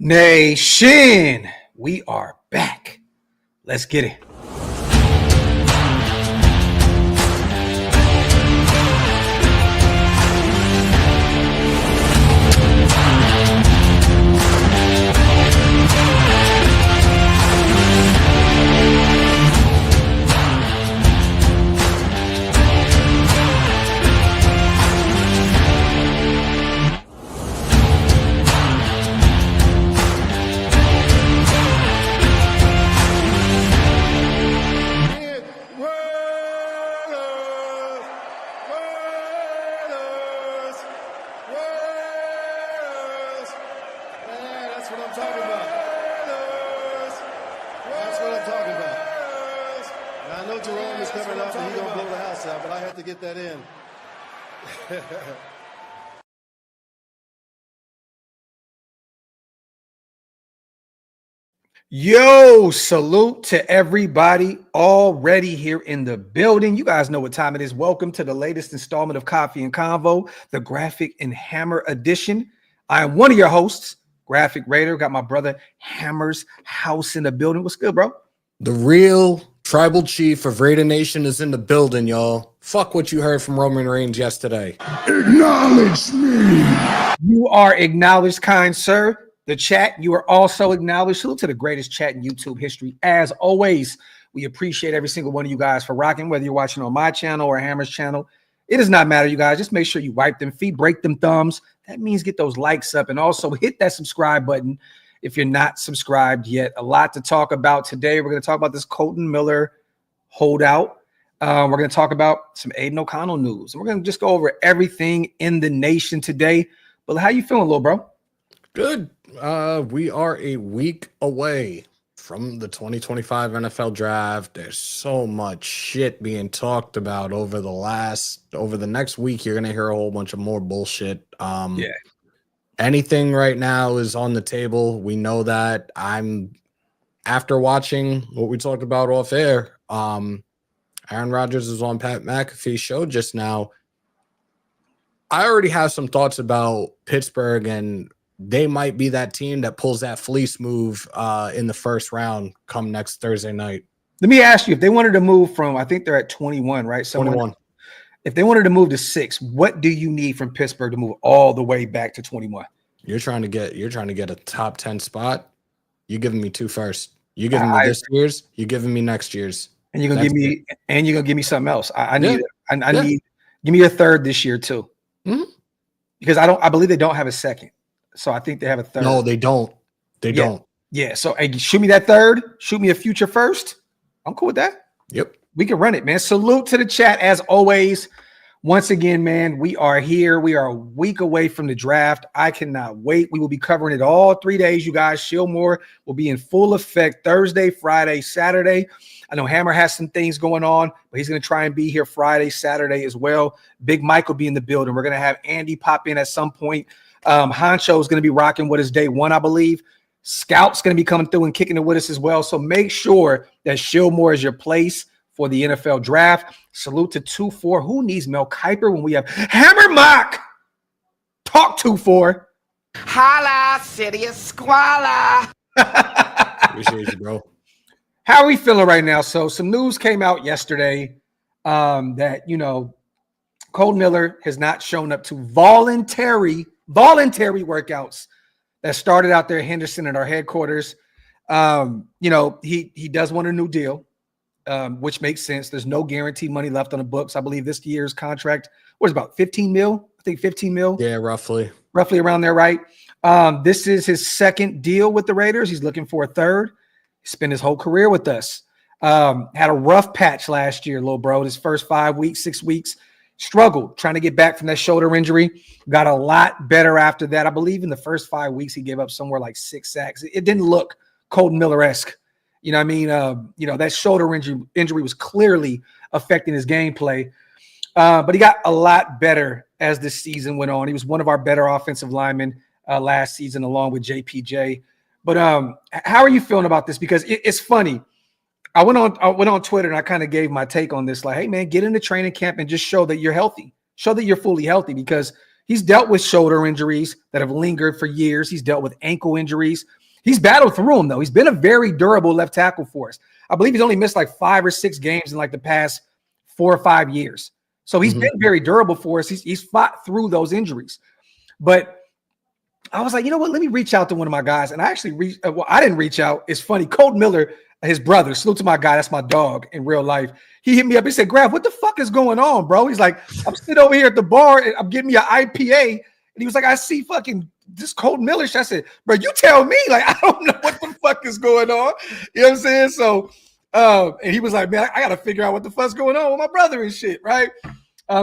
Nation, we are back. Let's get it. Yo, salute to everybody already here in the building. You guys know what time it is. Welcome to the latest installment of Coffee and Convo, the Graphic and Hammer edition. I am one of your hosts, Graphic Raider. Got my brother Hammer's house in the building. What's good, bro? The real tribal chief of Raider Nation is in the building, y'all. Fuck what you heard from Roman Reigns yesterday. Acknowledge me. You are acknowledged, kind sir. The chat, you are also acknowledged. Salute to the greatest chat in YouTube history. As always, we appreciate every single one of you guys for rocking, whether you're watching on my channel or Hammer's channel. It does not matter, you guys. Just make sure you wipe them feet, break them thumbs. That means get those likes up, and also hit that subscribe button if you're not subscribed yet. A lot to talk about today. We're going to talk about this Kolton Miller holdout. We're going to talk about some Aiden O'Connell news. And we're going to just go over everything in the nation today. But how you feeling, little bro? Good. We are a week away from the 2025 NFL draft. There's so much shit being talked about over the next week. You're going to hear a whole bunch of more bullshit. Anything right now is on the table. We know that. After watching what we talked about off air, Aaron Rodgers was on Pat McAfee's show just now. I already have some thoughts about Pittsburgh, and they might be that team that pulls that fleece move in the first round come next Thursday night. Let me ask you, if they wanted to move from, I think they're at 21, right? 21. If they wanted to move to 6, what do you need from Pittsburgh to move all the way back to 21? You're trying to get a top 10 spot. You're giving me 2 first. You're giving me this year's. You're giving me next year's. And you're gonna give me something else. I need give me a third this year too. Mm-hmm. Because I believe they don't have a second. So I think they have a third. No, they don't. They don't. Yeah. So hey, shoot me that third. Shoot me a future first. I'm cool with that. Yep. We can run it, man. Salute to the chat as always. Once again, man, we are here. We are a week away from the draft. I cannot wait. We will be covering it all 3 days, you guys. Shieldmore will be in full effect Thursday, Friday, Saturday. I know Hammer has some things going on, but he's going to try and be here Friday, Saturday as well. Big Mike will be in the building. We're going to have Andy pop in at some point. Honcho is going to be rocking with us day one, I believe. Scout's going to be coming through and kicking it with us as well. So make sure that Shieldmore is your place for the NFL draft. Salute to 2-4. Who needs Mel Kiper when we have Hammer Mock? Talk 2-4. Holla, city of squalor. Appreciate you, bro. How are we feeling right now? So some news came out yesterday that, Kolton Miller has not shown up to voluntary workouts that started out there in Henderson at our headquarters. He does want a new deal, which makes sense. There's no guaranteed money left on the books. I believe this year's contract was about 15 mil. I think 15 mil. Yeah, roughly around there, right? This is his second deal with the Raiders. He's looking for a third. He spent his whole career with us. Had a rough patch last year, little bro. His first 5 weeks, 6 weeks, struggled trying to get back from that shoulder injury. Got a lot better after that. I believe in the first 5 weeks, he gave up somewhere like 6 sacks. It didn't look Kolton Miller-esque. You know what I mean? That shoulder injury was clearly affecting his gameplay. But he got a lot better as the season went on. He was one of our better offensive linemen last season, along with JPJ. But how are you feeling about this? Because it's funny. I went on Twitter and I kind of gave my take on this. Like, hey, man, get into training camp and just show that you're healthy. Show that you're fully healthy, because He's dealt with shoulder injuries that have lingered for years. He's dealt with ankle injuries. He's battled through them, though. He's been a very durable left tackle for us. I believe he's only missed like 5 or 6 games in like the past 4 or 5 years. So he's been very durable for us. He's fought through those injuries. But I was like, you know what? Let me reach out to one of my guys. And I actually I didn't reach out. It's funny. Kolton Miller, his brother, salute to my guy. That's my dog in real life. He hit me up. He said, Graphk, what the fuck is going on, bro? He's like, I'm sitting over here at the bar and I'm getting me an IPA. And he was like, I see fucking this Kolton Miller shit. I said, bro, you tell me. Like, I don't know what the fuck is going on. You know what I'm saying? So, and he was like, man, I got to figure out what the fuck's going on with my brother and shit, right?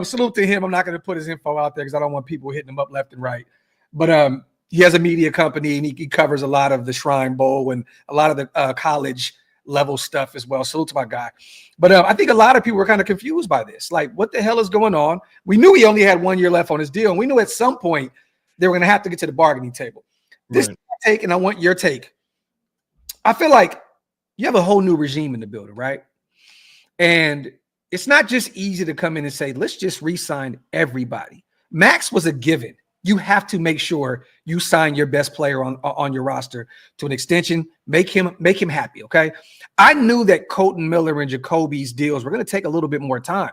Salute to him. I'm not going to put his info out there because I don't want people hitting him up left and right. But he has a media company and he covers a lot of the Shrine Bowl and a lot of the college level stuff as well. Salute to my guy. But I think a lot of people were kind of confused by this. Like, what the hell is going on? We knew he only had 1 year left on his deal. And we knew at some point they were going to have to get to the bargaining table. This is my take, and I want your take. I feel like you have a whole new regime in the building, right? And it's not just easy to come in and say, let's just re-sign everybody. Max was a given. You have to make sure you sign your best player on your roster to an extension. Make him happy, okay? I knew that Kolton Miller and Jacoby's deals were going to take a little bit more time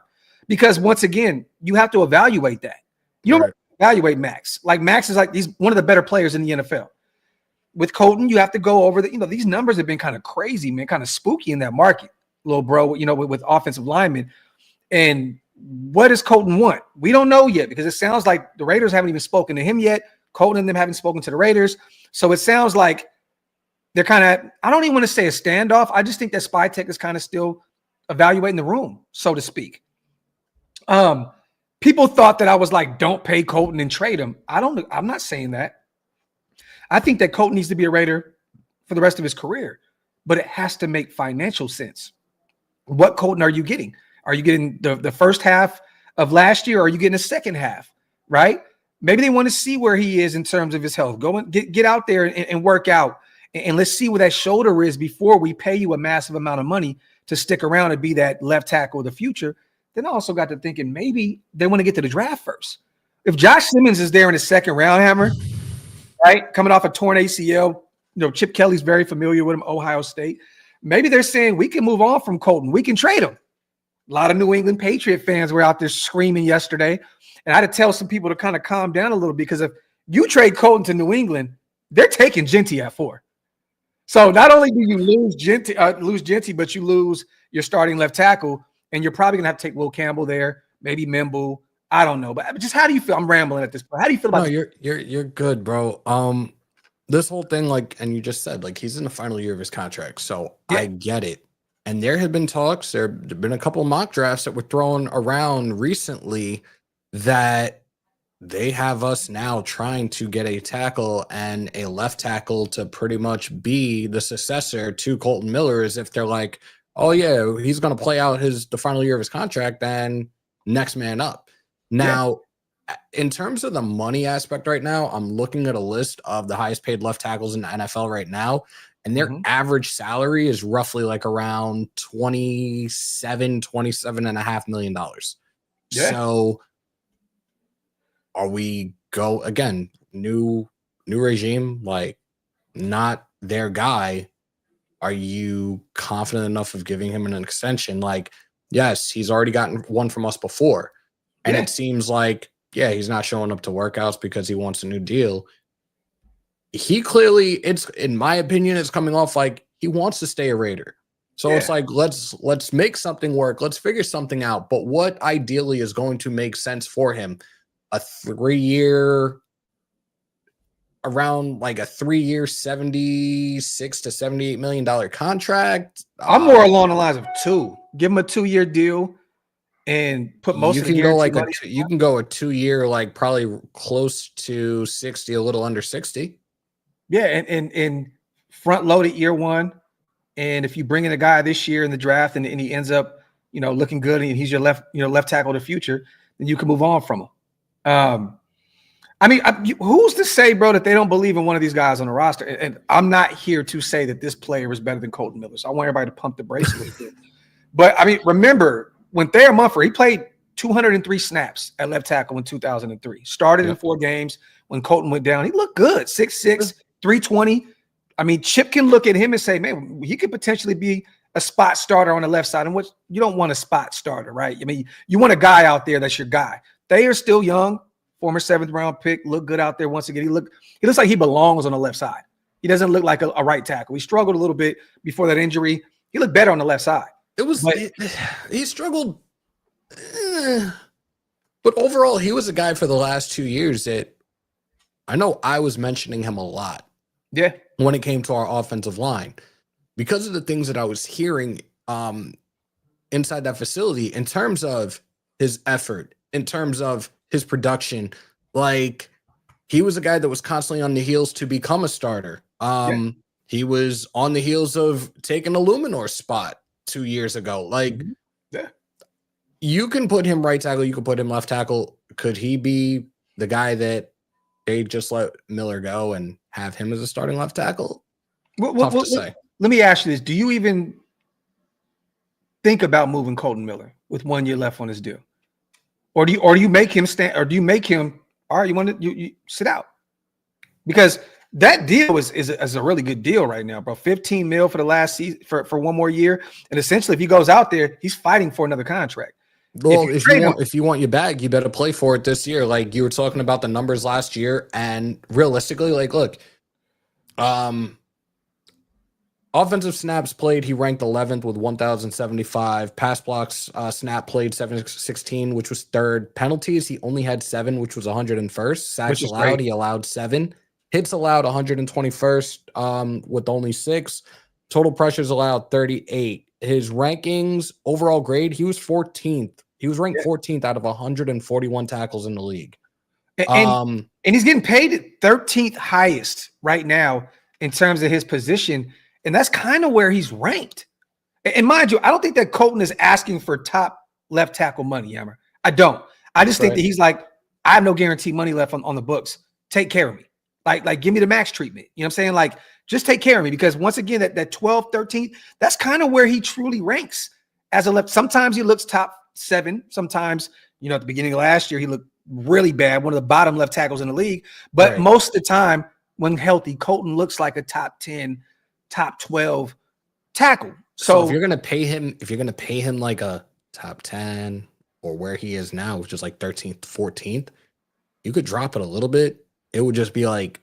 because, once again, you have to evaluate that. You don't evaluate Max. Like, Max is like he's one of the better players in the NFL. With Kolton, you have to go over these numbers have been kind of crazy, man, kind of spooky in that market, little bro, with offensive linemen. And what does Kolton want? We don't know yet because it sounds like the Raiders haven't even spoken to him yet. Kolton and them haven't spoken to the Raiders. So it sounds like they're kind of, I don't even want to say a standoff. I just think that Spy Tech is kind of still evaluating the room, so to speak. People thought that I was like, don't pay Kolton and trade him. I'm not saying that. I think that Kolton needs to be a Raider for the rest of his career, but it has to make financial sense. What Kolton are you getting? Are you getting the first half of last year, or are you getting the second half, right? Maybe they want to see where he is in terms of his health. Go and get out there and work out, and let's see where that shoulder is before we pay you a massive amount of money to stick around and be that left tackle of the future. Then I also got to thinking maybe they want to get to the draft first. If Josh Simmons is there in the second round, Hammer, right, coming off a torn ACL, Chip Kelly's very familiar with him, Ohio State. Maybe they're saying we can move on from Kolton. We can trade him. A lot of New England Patriot fans were out there screaming yesterday. And I had to tell some people to kind of calm down a little because if you trade Kolton to New England, they're taking Genty at 4. So not only do you lose Genty, but you lose your starting left tackle, and you're probably going to have to take Will Campbell there, maybe Mimbu. I don't know. But just how do you feel? I'm rambling at this point. How do you feel about this? You're good, bro. This whole thing, like, and you just said, like, he's in the final year of his contract. So yeah. I get it. And there have been talks, there have been a couple of mock drafts that were thrown around recently that they have us now trying to get a tackle and a left tackle to pretty much be the successor to Kolton Miller, as if they're like, oh yeah, he's going to play out the final year of his contract and next man up. Now, in terms of the money aspect right now, I'm looking at a list of the highest paid left tackles in the NFL right now. And their average salary is roughly like around $27.5 million. Yeah. So are we again, new regime, like not their guy. Are you confident enough of giving him an extension? Like, yes, he's already gotten one from us before. And it seems like, he's not showing up to workouts because he wants a new deal. He clearly, in my opinion, it's coming off like he wants to stay a Raider. So it's like, let's make something work. Let's figure something out. But what ideally is going to make sense for him? A 3-year, around like a 3-year, $76 to $78 million contract. I'm more along the lines of 2. Give him a 2-year deal and put most of the guarantee money. You can go a 2-year, like probably close to 60, a little under 60. Yeah, and front loaded year 1. And if you bring in a guy this year in the draft and he ends up, looking good and he's your left tackle of the future, then you can move on from him. Who's to say, bro, that they don't believe in one of these guys on the roster? And I'm not here to say that this player is better than Kolton Miller. So I want everybody to pump the brakes a little bit. But remember when Thayer Munford, he played 203 snaps at left tackle in 2003. Started in 4 games when Kolton went down. He looked good, 6'6", 320. I mean, Chip can look at him and say, man, he could potentially be a spot starter on the left side. And what you don't want a spot starter, right? I mean, you want a guy out there that's your guy. They are still young, former 7th round pick, look good out there once again. He looks like he belongs on the left side. He doesn't look like a right tackle. He struggled a little bit before that injury. He looked better on the left side. He struggled. But overall, he was a guy for the last 2 years that I know I was mentioning him a lot. Yeah. When it came to our offensive line, because of the things that I was hearing inside that facility in terms of his effort, in terms of his production, like he was a guy that was constantly on the heels to become a starter. He was on the heels of taking a Luminor's spot 2 years ago. Like, you can put him right tackle, you can put him left tackle. Could he be the guy that they just let Miller go and have him as a starting left tackle? Tough to say. Let me ask you this. Do you even think about moving Kolton Miller with 1 year left on his deal? Or do you make him stand, or do you make him, all right, you sit out? Because that deal is a really good deal right now, bro. 15 mil for the last season for 1 more year. And essentially, if he goes out there, he's fighting for another contract. Well, if you want your bag, you better play for it this year. Like you were talking about the numbers last year, and realistically, like, look, offensive snaps played, he ranked 11th with 1,075. Pass blocks snap played 716, which was 3rd. Penalties, he only had 7, which was 101st. Sacks allowed, he allowed 7. Hits allowed 121st with only 6. Total pressures allowed 38. His rankings, overall grade, he was 14th. He was ranked 14th out of 141 tackles in the league. And he's getting paid at 13th highest right now in terms of his position. And that's kind of where he's ranked. And mind you, I don't think that Kolton is asking for top left tackle money, Yammer. I don't. I just think that he's like, I have no guaranteed money left on the books. Take care of me. Like give me the max treatment. You know what I'm saying? Like, just take care of me, because once again, that 12th, 13th, that's kind of where he truly ranks as a left. Sometimes he looks top 7. Sometimes, at the beginning of last year, he looked really bad, one of the bottom left tackles in the league. But most of the time, when healthy, Kolton looks like a top 10, top 12 tackle. So if you're gonna pay him like a top 10 or where he is now, which is like 13th, 14th, you could drop it a little bit. It would just be like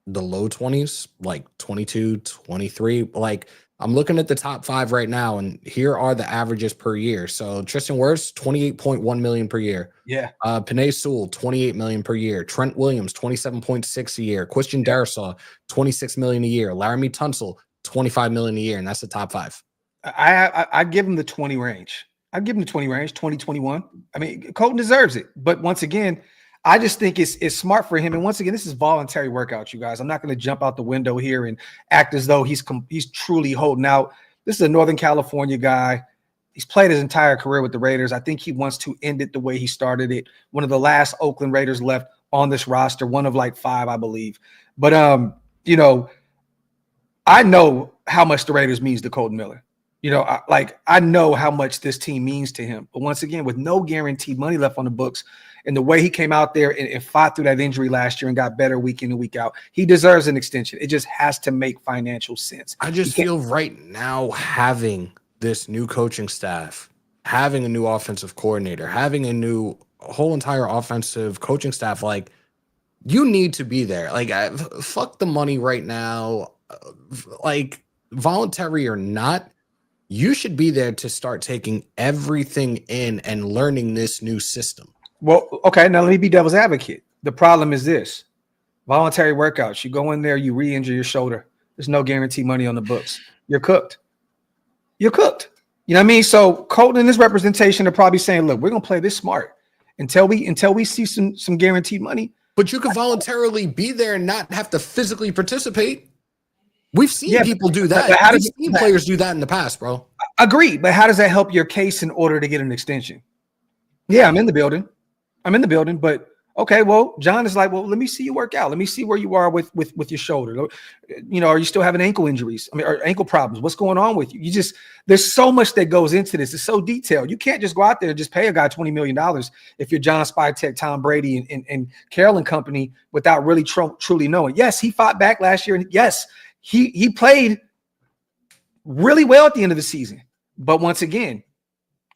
the low 20s, like 22, 23. Like, I'm looking at the top 5 right now, and here are the averages per year. So Tristan Wirfs, 28.1 million per year. Yeah. Penei Sewell, 28 million per year. Trent Williams, 27.6 a year. Christian Darrisaw, 26 million a year. Laramie Tunsil, 25 million a year, and that's the top 5. I give him the 20 range. I give him the 20 range, 20, 21. I mean, Kolton deserves it. But once again, I just think it's smart for him. And once again, this is voluntary workouts, you guys. I'm not going to jump out the window here and act as though he's truly holding out. This is a Northern California guy. He's played his entire career with the Raiders. I think he wants to end it the way he started it. One of the last Oakland Raiders left on this roster, one of like 5, I believe. But, I know how much the Raiders means to Kolton Miller. I know how much this team means to him. But once again, with no guaranteed money left on the books, and the way he came out there and fought through that injury last year and got better week in and week out, he deserves an extension. It just has to make financial sense. I just feel right now, having this new coaching staff, having a new offensive coordinator, having a whole entire offensive coaching staff, like, you need to be there. Like, fuck the money right now. Like, voluntary or not, you should be there to start taking everything in and learning this new system. Well, okay, now let me be devil's advocate. The problem is this: voluntary workouts. You go in there, you re-injure your shoulder. There's no guarantee money on the books. You're cooked. You're cooked. You know what I mean? So Kolton and his representation are probably saying, look, we're gonna play this smart until we see some guaranteed money. But you can voluntarily be there and not have to physically participate. We've seen people do that. We've seen players do that in the past, bro. Agreed, but how does that help your case in order to get an extension? Yeah, I'm in the building, but Okay, well, John is like, well, let me see you work out. Let me see where you are with your shoulder. Are you still having ankle injuries? I mean, or ankle problems? What's going on with you? There's so much that goes into this. It's so detailed. You can't just go out there and just pay a guy $20 million if you're John Spytek, Tom Brady, and Carroll and company without really truly knowing. Yes, he fought back last year, and yes, he played really well at the end of the season. But once again,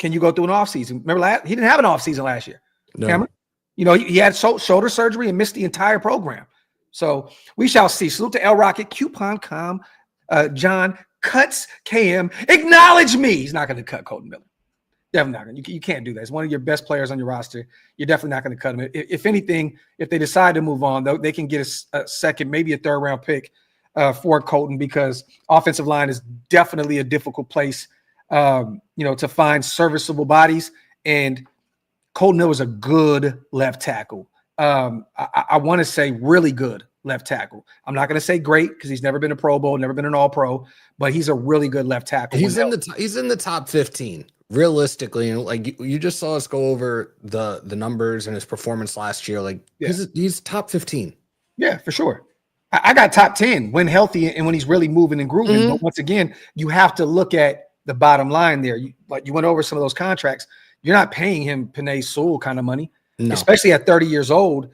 can you go through an offseason? Remember, he didn't have an offseason last year. No. Cameron? He had shoulder surgery and missed the entire program. So we shall see. Salute to L Rocket, Coupon.com, John cuts KM. Acknowledge me. He's not going to cut Kolton Miller. Definitely not going to. You can't do that. It's one of your best players on your roster. You're definitely not going to cut him. If anything, if they decide to move on, though, they can get a second, maybe a third-round pick for Kolton, because offensive line is definitely a difficult place, to find serviceable bodies. And Kolton Miller is a good left tackle. I want to say really good left tackle. I'm not going to say great because he's never been a Pro Bowl, never been an All-Pro, but he's a really good left tackle. He's in the top 15 realistically, and like you just saw us go over the numbers and his performance last year. Like he's top 15. Yeah, for sure. I got top 10 when healthy and when he's really moving and grooving. Mm-hmm. But once again, you have to look at the bottom line there. You went over some of those contracts. You're not paying him Penei Sewell kind of money, especially at 30 years old.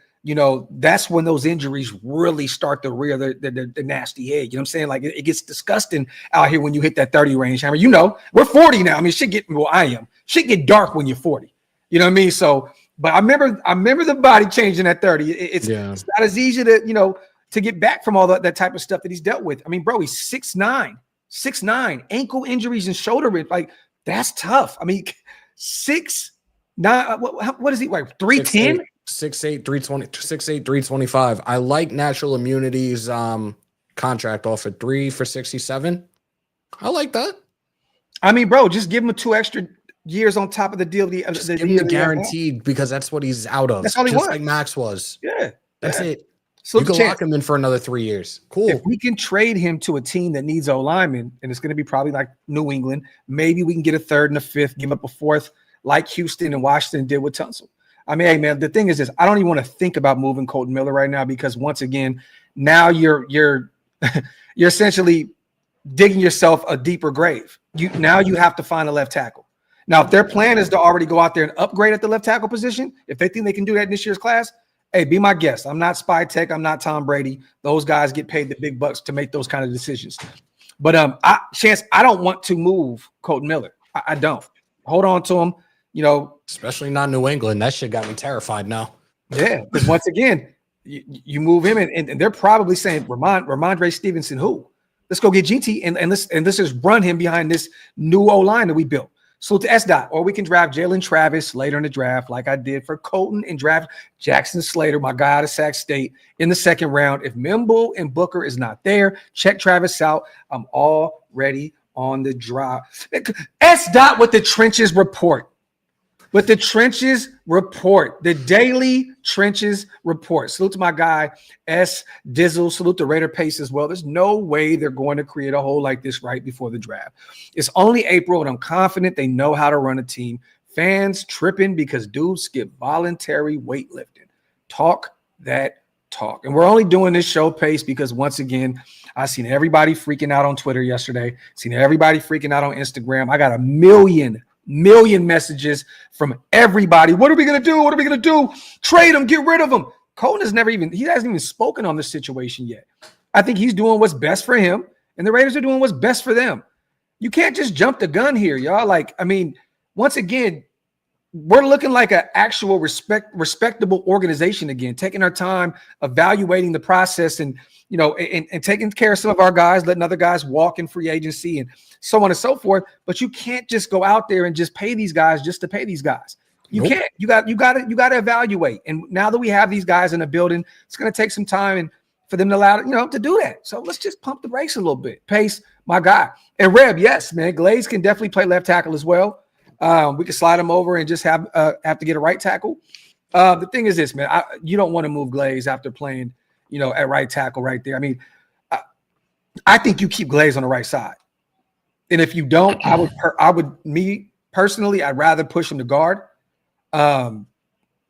That's when those injuries really start to rear the nasty head. You know what I'm saying? Like it gets disgusting out here when you hit that 30 range. I mean, we're 40 now. I mean, I am. Shit get dark when you're 40. You know what I mean? So, but I remember the body changing at 30. It's not as easy to get back from all that type of stuff that he's dealt with. I mean, bro, he's 6'9", ankle injuries and shoulder, like that's tough. I mean, 6'9", what is he, like 310? 6'8", 320, 6'8", 325. I like Natural Immunity's contract offer 3 for $67. I like that. I mean, bro, just give him 2 extra years on top of the deal. Just give him the guaranteed, because that's what he's out of. That's all he wants. Like Max was. Yeah. That's it. So you can lock him in for another 3 years. Cool. If we can trade him to a team that needs O-linemen, and it's going to be probably like New England, maybe we can get a third and a fifth, give up a fourth, like Houston and Washington did with Tunsil. I mean, hey, man, the thing is this. I don't even want to think about moving Kolton Miller right now, because once again, now you're essentially digging yourself a deeper grave. Now you have to find a left tackle. Now, if their plan is to already go out there and upgrade at the left tackle position, if they think they can do that in this year's class, hey, be my guest. I'm not Spytek. I'm not Tom Brady. Those guys get paid the big bucks to make those kind of decisions. But Chance, I don't want to move Kolton Miller. I don't. Hold on to him. Especially not New England. That shit got me terrified now. Yeah, because once again, you move him, and they're probably saying, Ramondre Stevenson, who? Let's go get GT and let's just run him behind this new O-line that we built. So to S-Dot, or we can draft Jalen Travis later in the draft, like I did for Kolton, and draft Jackson Slater, my guy out of Sac State, in the second round. If Mimble and Booker is not there, check Travis out. I'm already on the drive. S-Dot with the Trenches Report. With the Trenches Report, the daily Trenches Report. Salute to my guy, S. Dizzle. Salute to Raider Pace as well. There's no way they're going to create a hole like this right before the draft. It's only April, and I'm confident they know how to run a team. Fans tripping because dudes skip voluntary weightlifting. Talk that talk. And we're only doing this show Pace because, once again, I seen everybody freaking out on Twitter yesterday. Seen everybody freaking out on Instagram. I got a million messages from everybody. What are we going to do? What are we going to do? Trade him, get rid of him. Kolton hasn't even spoken on this situation yet. I think he's doing what's best for him, and the Raiders are doing what's best for them. You can't just jump the gun here, y'all. Once again, we're looking like an actual respectable organization again, taking our time, evaluating the process, and taking care of some of our guys, letting other guys walk in free agency and so on and so forth. But you can't just go out there and just pay these guys just to pay these guys. You can't. You got to evaluate. And now that we have these guys in the building, it's going to take some time and for them to allow to do that. So let's just pump the brakes a little bit. Pace, my guy, and Reb. Yes, man. Glaze can definitely play left tackle as well. We can slide him over and just have to get a right tackle. The thing is this, man. You don't want to move Glaze after playing, at right tackle right there. I mean, I think you keep Glaze on the right side. And if you don't, me personally, I'd rather push him to guard.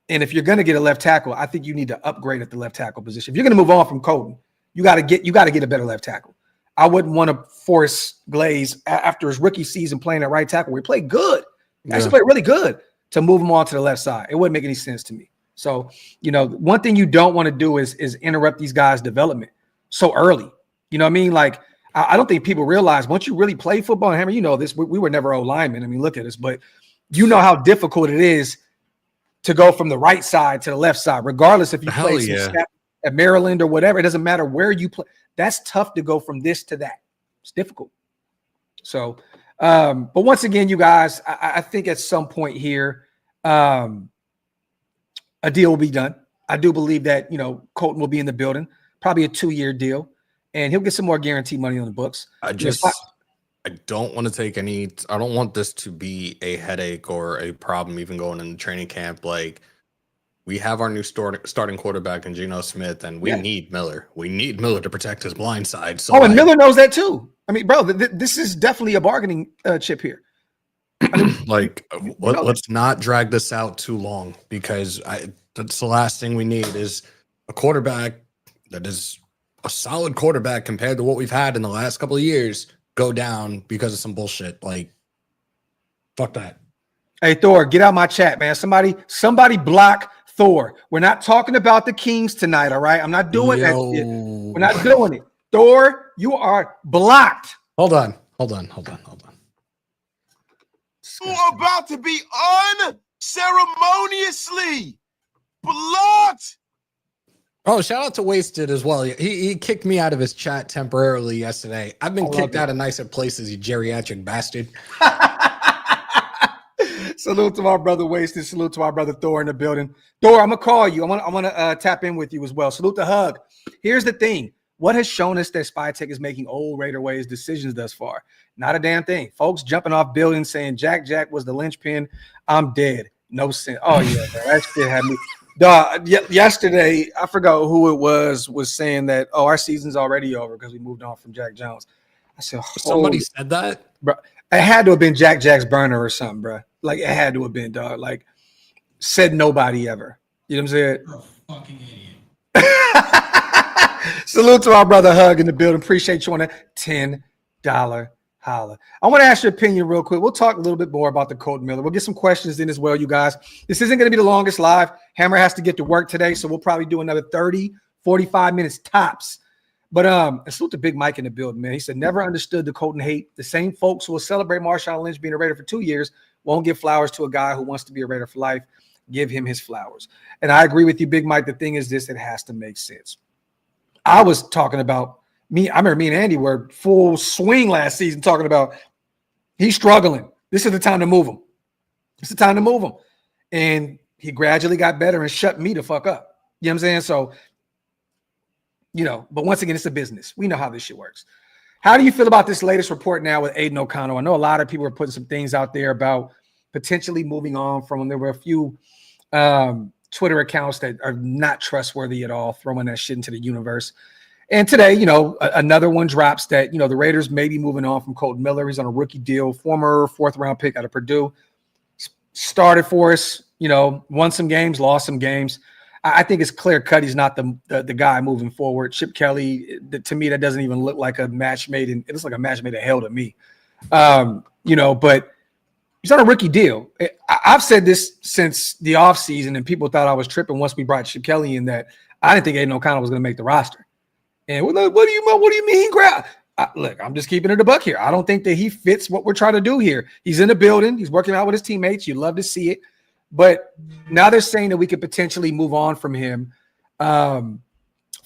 And if you're going to get a left tackle, I think you need to upgrade at the left tackle position. If you're going to move on from Kolton, you got to get a better left tackle. I wouldn't want to force Glaze after his rookie season playing at right tackle. We played good. He actually played really good to move him on to the left side. It wouldn't make any sense to me. So, one thing you don't want to do is interrupt these guys' development so early. You know what I mean? Like, I don't think people realize once you really play football, and Hammer, you know this, we were never O-linemen. I mean, look at us. But you know how difficult it is to go from the right side to the left side, regardless if you play at Maryland or whatever. It doesn't matter where you play. That's tough to go from this to that. It's difficult. So, but once again, you guys, I think at some point here, a deal will be done. I do believe that, Kolton will be in the building, probably a 2-year deal, and he'll get some more guaranteed money on the books. I don't want to take I don't want this to be a headache or a problem even going into training camp. Like, we have our new starting quarterback in Geno Smith, and we need Miller. We need Miller to protect his blind side. So and Miller knows that too. I mean, bro, this is definitely a bargaining chip here. Let's not drag this out too long, because that's the last thing we need is a quarterback that is a solid quarterback compared to what we've had in the last couple of years go down because of some bullshit. Like, fuck that. Hey, Thor, get out my chat, man. Somebody block Thor. We're not talking about the Kings tonight, all right? I'm not doing that shit. We're not doing it. Thor, you are blocked. Hold on. You are about to be unceremoniously blocked. Oh, shout out to Wasted as well. He kicked me out of his chat temporarily yesterday. I've been kicked out of nicer places, you geriatric bastard. Salute to our brother Wasted. Salute to our brother Thor in the building. Thor, I'm gonna call you. I want to tap in with you as well. Salute to Hug. Here's the thing. What has shown us that SpyTech is making old Raider ways decisions thus far? Not a damn thing. Folks jumping off buildings saying Jack was the linchpin. I'm dead. No sense. Oh yeah, bro. That shit had me. Yesterday, I forgot who it was saying that, our season's already over because we moved on from Jack Jones. I said, somebody said that? Bro, it had to have been Jack's burner or something, bro. Like, it had to have been, dog. Like, said nobody ever. You know what I'm saying? You're a fucking idiot. Salute to our brother Hug in the building. Appreciate you on a $10 holla. I want to ask your opinion real quick. We'll talk a little bit more about the Kolton Miller. We'll get some questions in as well, you guys. This isn't going to be the longest live. Hammer has to get to work today, so we'll probably do another 30, 45 minutes tops. But salute to Big Mike in the building, man. He said, never understood the Kolton hate. The same folks who will celebrate Marshawn Lynch being a Raider for 2 years won't give flowers to a guy who wants to be a Raider for life. Give him his flowers. And I agree with you, Big Mike. The thing is this, it has to make sense. I was talking about I remember me and Andy were full swing last season talking about he's struggling. This is the time to move him. It's the time to move him. And he gradually got better and shut me the fuck up. You know what I'm saying? So, but once again, it's a business. We know how this shit works. How do you feel about this latest report now with Aiden O'Connell? I know a lot of people are putting some things out there about potentially moving on from him. There were a few Twitter accounts that are not trustworthy at all, throwing that shit into the universe. And today, another one drops that, the Raiders may be moving on from Kolton Miller. He's on a rookie deal, former 4th-round pick out of Purdue. Started for us, won some games, lost some games. I think it's clear cut he's not the guy moving forward. Chip Kelly, to me, that doesn't even look like a match made in – it looks like a match made in hell to me. But he's on a rookie deal. I've said this since the offseason, and people thought I was tripping once we brought Chip Kelly in, that I didn't think Aiden O'Connell was going to make the roster. And we're like, what do you mean, look, I'm just keeping it a buck here. I don't think that he fits what we're trying to do here. He's in the building. He's working out with his teammates. You love to see it. But now they're saying that we could potentially move on from him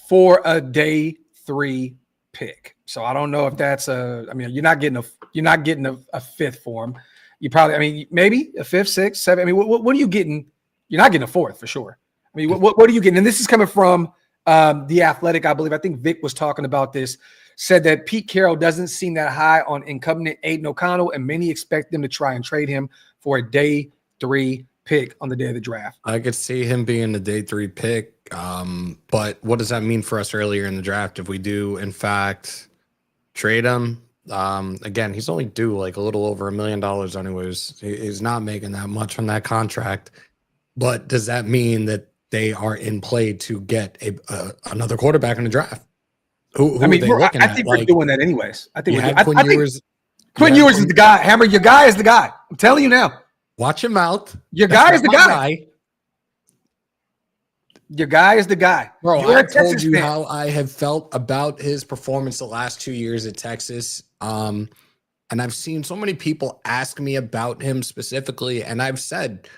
for a day 3 pick. So I don't know if that's you're not getting a 5th for him. You probably, maybe a 5th, 6th, 7th. What are you getting? You're not getting a 4th for sure. What are you getting? And this is coming from The Athletic, I believe. I think Vic was talking about this, said that Pete Carroll doesn't seem that high on incumbent Aiden O'Connell, and many expect them to try and trade him for a day 3 pick on the day of the draft. I could see him being the day 3 pick. But what does that mean for us earlier in the draft if we do, in fact, trade him? Again, he's only due like a little over $1 million anyways. He's not making that much on that contract. But does that mean that they are in play to get another quarterback in the draft? Who I are mean, they looking I at? think we're doing that anyways. I think you we're had doing, Quinn I think Ewers. Quinn Ewers is the guy. Hammer, your guy is the guy. I'm telling you now. Watch your mouth. Your That's guy not is the my guy. Your guy is the guy. Bro, You're I a told Texas you fan. how I have felt about his performance the last 2 years at Texas. And I've seen so many people ask me about him specifically. And I've said,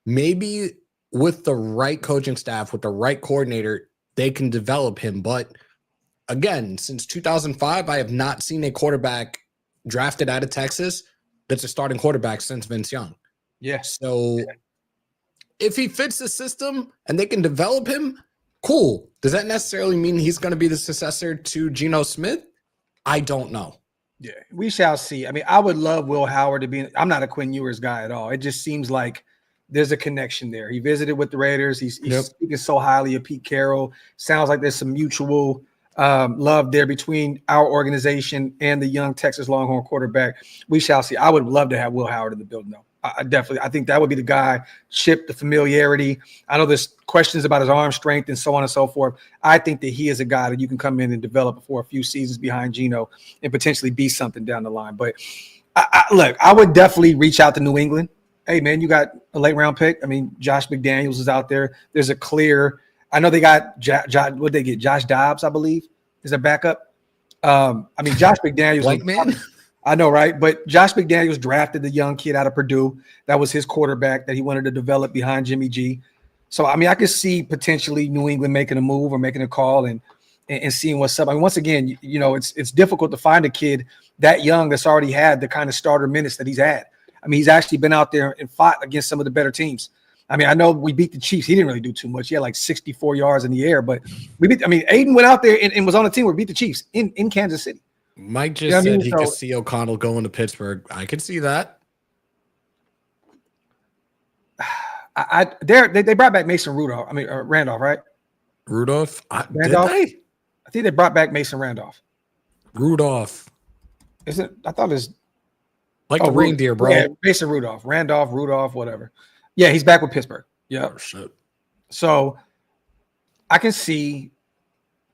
maybe with the right coaching staff, with the right coordinator, they can develop him. But again, since 2005, I have not seen a quarterback drafted out of Texas that's a starting quarterback since Vince Young. Yeah. So if he fits the system and they can develop him, cool. Does that necessarily mean he's going to be the successor to Geno Smith? I don't know. Yeah, we shall see. I mean, I would love Will Howard to be. I'm not a Quinn Ewers guy at all. It just seems like there's a connection there. He visited with the Raiders. He's speaking so highly of Pete Carroll. Sounds like there's some mutual love there between our organization and the young Texas Longhorn quarterback. We shall see. I would love to have Will Howard in the building, though. I think that would be the guy. Chip, the familiarity. I know there's questions about his arm strength and so on and so forth. I think that he is a guy that you can come in and develop for a few seasons behind Geno and potentially be something down the line. But look, I would definitely reach out to New England. Hey, man, you got a late round pick. I mean, Josh McDaniels is out there. There's a clear. I know they got what they get. Josh Dobbs, I believe, is a backup. I mean, Josh McDaniels. White man. I know, right? But Josh McDaniels drafted the young kid out of Purdue. That was his quarterback that he wanted to develop behind Jimmy G. So, I mean, I could see potentially New England making a move or making a call and seeing what's up. I mean, once again, you know, it's difficult to find a kid that young that's already had the kind of starter minutes that he's had. I mean, he's actually been out there and fought against some of the better teams. I mean, I know we beat the Chiefs. He didn't really do too much. He had like 64 yards in the air, but Aiden went out there and was on a team where we beat the Chiefs in Kansas City. Mike just said he could see O'Connell going to Pittsburgh. I could see that. They brought back Mason Rudolph. I mean, Randolph, right? Rudolph? Randolph? Did they? I think they brought back Mason Randolph. Rudolph. Isn't I thought it's like the reindeer, bro. Yeah, Mason Rudolph. Rudolph, whatever. Yeah, he's back with Pittsburgh. Yeah. Oh, shit. So I can see.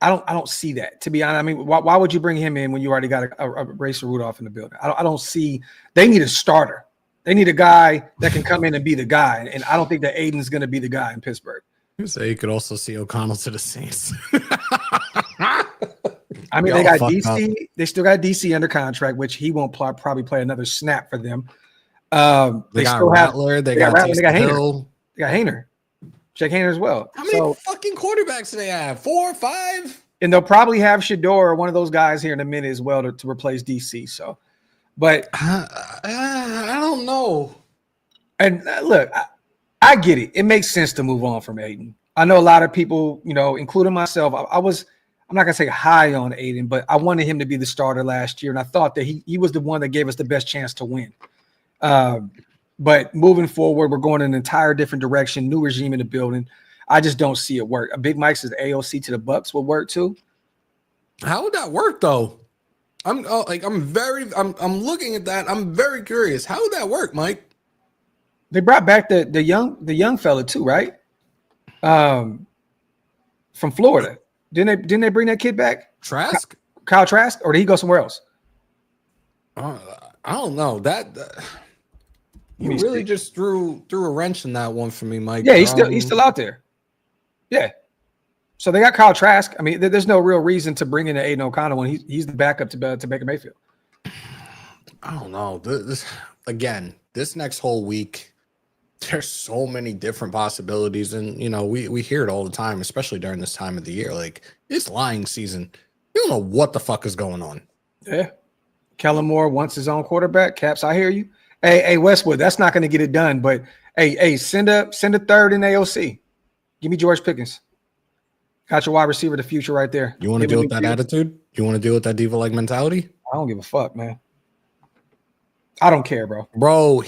I don't see that, to be honest. I mean, why would you bring him in when you already got a Mason Rudolph in the building? I don't see. They need a starter. They need a guy that can come in and be the guy. And I don't think that Aiden's going to be the guy in Pittsburgh. You say you could also see O'Connell to the Saints. I mean, they got DC. Up. They still got DC under contract, which he won't probably play another snap for them. They got Rattler. They got Rattler. They got Hayner. They got Hayner. Check Hayner as well. How many fucking quarterbacks do they have? 4 or 5? And they'll probably have Shador, one of those guys here in a minute as well to replace DC. So, but I don't know. And look, I get it. It makes sense to move on from Aiden. I know a lot of people, you know, including myself. I'm not gonna say high on Aiden, but I wanted him to be the starter last year, and I thought that he was the one that gave us the best chance to win. But moving forward, we're going in an entire different direction, new regime in the building. I just don't see it work. A Big Mike says AOC to the Bucks will work too. How would that work though? I'm looking at that. I'm very curious. How would that work, Mike? They brought back the young fella too, right? From Florida. Didn't they bring that kid back? Trask? Kyle Trask, or did he go somewhere else? I don't know. You really just threw a wrench in that one for me, Mike. Yeah, he's still out there. Yeah. So they got Kyle Trask. I mean, there's no real reason to bring in Aiden O'Connell when he's the backup to Baker Mayfield. I don't know. This next whole week, there's so many different possibilities, and you know we hear it all the time, especially during this time of the year. Like it's lying season. You don't know what the fuck is going on. Yeah. Kellen Moore wants his own quarterback. Caps, I hear you. Hey, Westwood, that's not going to get it done. But hey, send a third in AOC. Give me George Pickens. Got your wide receiver of the future right there. You want to deal with that attitude? You want to deal with that diva-like mentality? I don't give a fuck, man. I don't care, bro. Bro,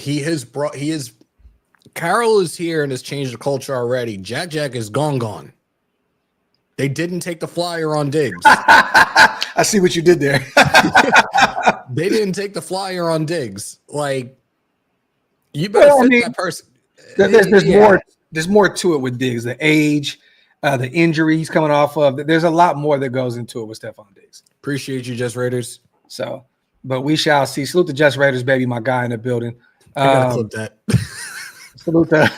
Carroll is here and has changed the culture already. Jack is gone. They didn't take the flyer on Diggs. I see what you did there. They didn't take the flyer on Diggs. Like, you better fit that person. There's more. there's more to it with Diggs. The age, the injuries coming off of. There's a lot more that goes into it with Stephon Diggs. Appreciate you, Just Raiders. So, but we shall see. Salute to Just Raiders, baby, my guy in the building. I gotta clip that. Salute to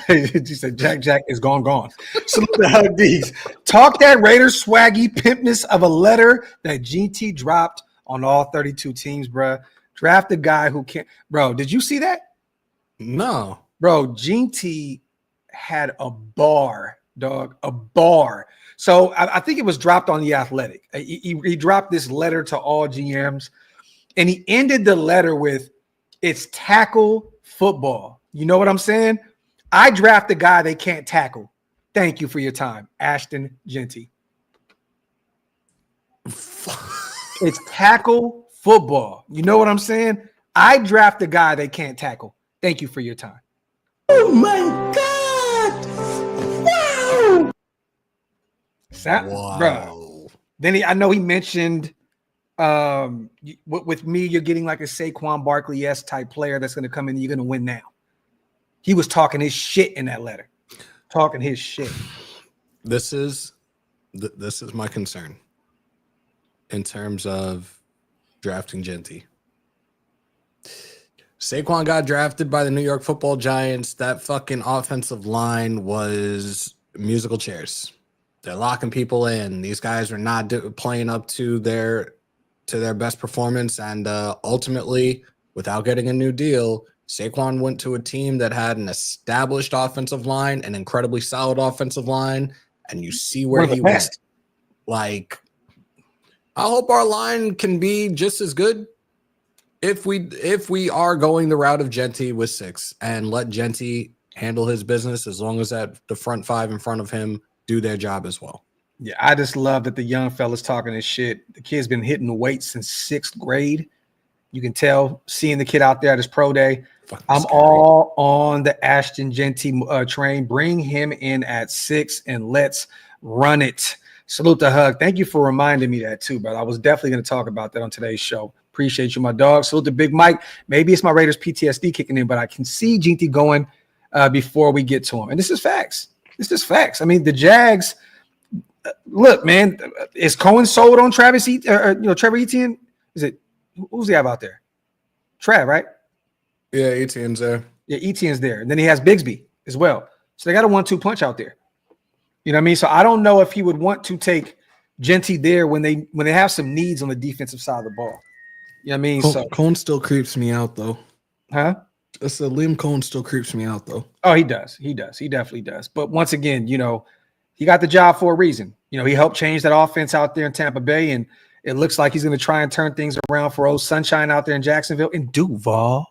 you said Jack is gone. Salute to Hug D's. Talk that Raiders swaggy pimpness of a letter that GT dropped on all 32 teams, bro. Draft a guy who can't. Bro, did you see that? No. Bro, GT had a bar, dog, a bar. So I think it was dropped on The Athletic. He dropped this letter to all GMs, and he ended the letter with, "It's tackle football." You know what I'm saying? I draft a guy they can't tackle. Thank you for your time, Ashton Genty. It's tackle football. You know what I'm saying? I draft a guy they can't tackle. Thank you for your time. Oh my God! Wow! Wow. Bro. Then I know he mentioned with me, you're getting like a Saquon Barkley-esque type player that's going to come in and you're going to win now. He was talking his shit in that letter. Talking his shit. This is my concern in terms of drafting Genty. Saquon got drafted by the New York Football Giants. That fucking offensive line was musical chairs. They're locking people in. These guys are not playing up to their best performance, and ultimately, without getting a new deal, Saquon went to a team that had an established offensive line, an incredibly solid offensive line, and you see where he went. Like, I hope our line can be just as good if we are going the route of Genty with 6 and let Genty handle his business, as long as that the front 5 in front of him do their job as well. Yeah, I just love that the young fella's talking his shit. The kid's been hitting the weight since 6th grade. You can tell, seeing the kid out there at his pro day. I'm all on the Ashton Genty train. Bring him in at 6 and let's run it. Salute to Hug. Thank you for reminding me that too, brother. I was definitely going to talk about that on today's show. Appreciate you, my dog. Salute to Big Mike. Maybe it's my Raiders PTSD kicking in, but I can see Genty going before we get to him. And this is facts. This is facts. I mean, the Jags, look, man, is Cohen sold on Trevor Etienne? Is it, who's he have out there? Trav, right? Yeah, Etienne's there. Yeah, Etienne's there. And then he has Bigsby as well. So they got a 1-2 punch out there. You know what I mean? So I don't know if he would want to take Genty there when they have some needs on the defensive side of the ball. You know what I mean? Cohen still creeps me out, though. Huh? I said Liam Cohen still creeps me out, though. Oh, he does. He does. He definitely does. But once again, you know, he got the job for a reason. You know, he helped change that offense out there in Tampa Bay, and it looks like he's going to try and turn things around for old Sunshine out there in Jacksonville and Duval.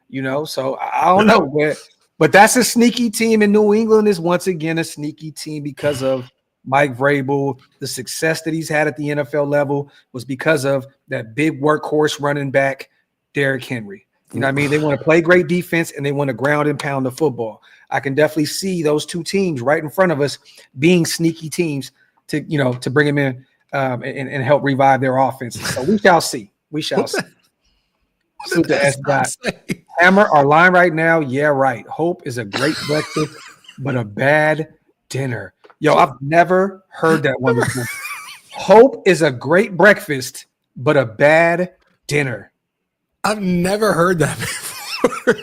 You know, so I don't know. But that's a sneaky team, and New England is once again a sneaky team because of Mike Vrabel. The success that he's had at the NFL level was because of that big workhorse running back, Derrick Henry. You know what I mean? They want to play great defense, and they want to ground and pound the football. I can definitely see those two teams right in front of us being sneaky teams to bring them in and help revive their offense. So we shall see. We shall see. What did that say? Hammer, our line right now. Yeah, right. Hope is a great breakfast, but a bad dinner. Yo, I've never heard that one before. Hope is a great breakfast, but a bad dinner. I've never heard that before.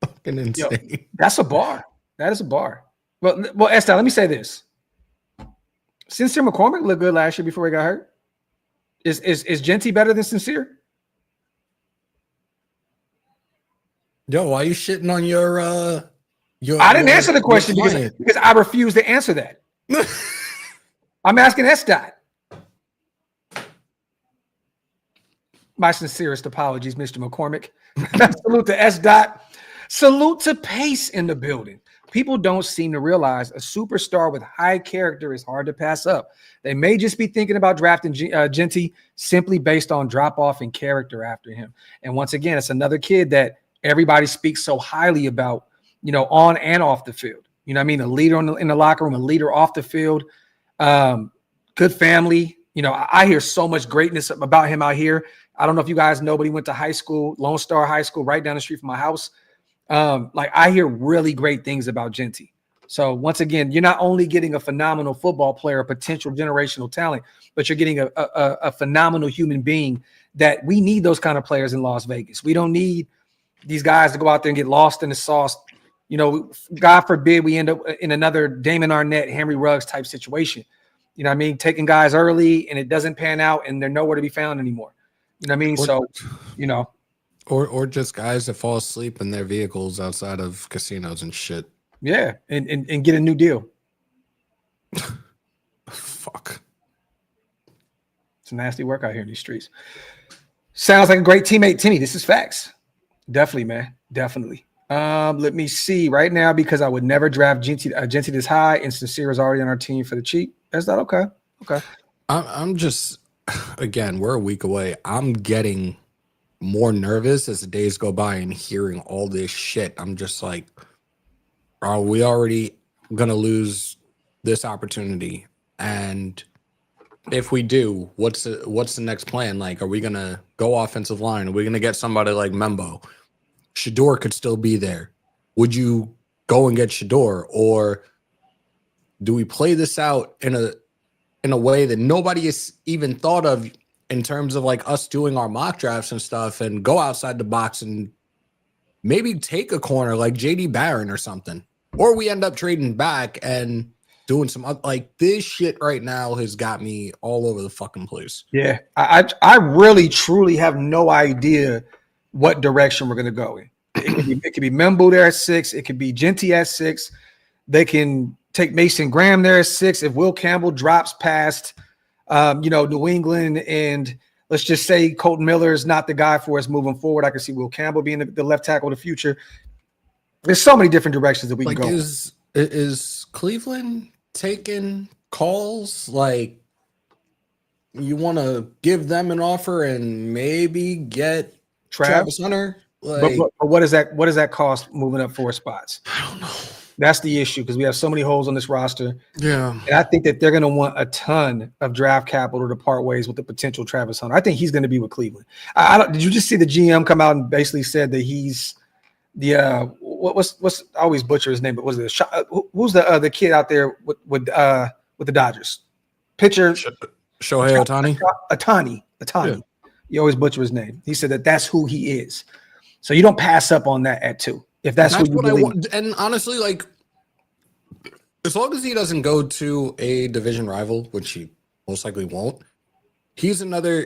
Fucking insane. Yo, that's a bar. That is a bar. Well, Esther, let me say this. Sincere McCormick looked good last year before he got hurt. Is Genty better than Sincere? Yo, why are you shitting on your I didn't answer the question because I refuse to answer that. I'm asking S-Dot. My sincerest apologies, Mr. McCormick. Salute to S-Dot. Salute to Pace in the building. People don't seem to realize a superstar with high character is hard to pass up. They may just be thinking about drafting Genty simply based on drop-off in character after him. And once again, it's another kid that everybody speaks so highly about, on and off the field. You know what I mean? A leader in the locker room, a leader off the field, good family. I hear so much greatness about him out here. I don't know if you guys know, but he went to high school, Lone Star High School, right down the street from my house. I hear really great things about Genty. So once again, you're not only getting a phenomenal football player, a potential generational talent, but you're getting a phenomenal human being that we need those kind of players in Las Vegas. We don't need these guys to go out there and get lost in the sauce. You know, God forbid we end up in another Damon Arnett, Henry Ruggs type situation. You know what I mean? Taking guys early and it doesn't pan out and they're nowhere to be found anymore. You know what I mean? So, you know. Or just guys that fall asleep in their vehicles outside of casinos and shit. Yeah, and get a new deal. Fuck. It's a nasty work out here in these streets. Sounds like a great teammate, Timmy. This is facts. Definitely, man. Definitely. Let me see right now because I would never draft Genty this high, and Sincere is already on our team for the cheap. Is that okay? Okay. I'm just, again, we're a week away. I'm getting more nervous as the days go by and hearing all this shit. I'm just like, are we already gonna lose this opportunity? And if we do, what's the next plan? Like, are we gonna go offensive line? Are we gonna get somebody like Membo? Shador could still be there. Would you go and get Shador, or do we play this out in a way that nobody has even thought of in terms of like us doing our mock drafts and stuff, and go outside the box and maybe take a corner like JD Barron or something, or we end up trading back and doing some like this shit right now has got me all over the fucking place. Yeah, I really truly have no idea what direction we're going to go in. It could be Membo there at 6. It could be Genty at 6. They can take Mason Graham there at 6. If Will Campbell drops past, New England, and let's just say Kolton Miller is not the guy for us moving forward, I can see Will Campbell being the left tackle of the future. There's so many different directions that we can go. Is Cleveland taking calls? Like, you want to give them an offer and maybe get Travis Hunter? Like, but what does that cost moving up 4 spots? I don't know. That's the issue because we have so many holes on this roster. Yeah. And I think that they're going to want a ton of draft capital to part ways with the potential Travis Hunter. I think he's going to be with Cleveland. Did you just see the GM come out and basically said that he's the what's I always butcher his name, but was it who's the kid out there with the Dodgers? Pitcher Shohei Ohtani? Ohtani. Yeah. You always butcher his name. He said that that's who he is. So you don't pass up on that at 2. If that's who you what believe. I want. And honestly, like, as long as he doesn't go to a division rival, which he most likely won't, he's another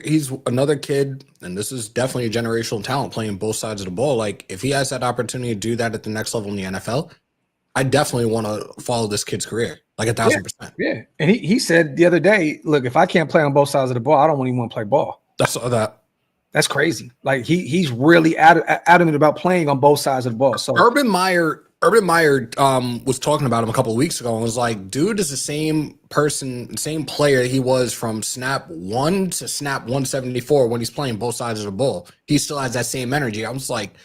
kid, and this is definitely a generational talent playing both sides of the ball. Like, if he has that opportunity to do that at the next level in the NFL, I definitely want to follow this kid's career, like 1,000%. Yeah. And he said the other day, look, if I can't play on both sides of the ball, I don't even want to play ball. That's crazy. Like he's really adamant about playing on both sides of the ball. So Urban Meyer was talking about him a couple of weeks ago and was like, dude is the same player he was from snap 1 to snap 174 when he's playing both sides of the ball. He still has that same energy. I was like,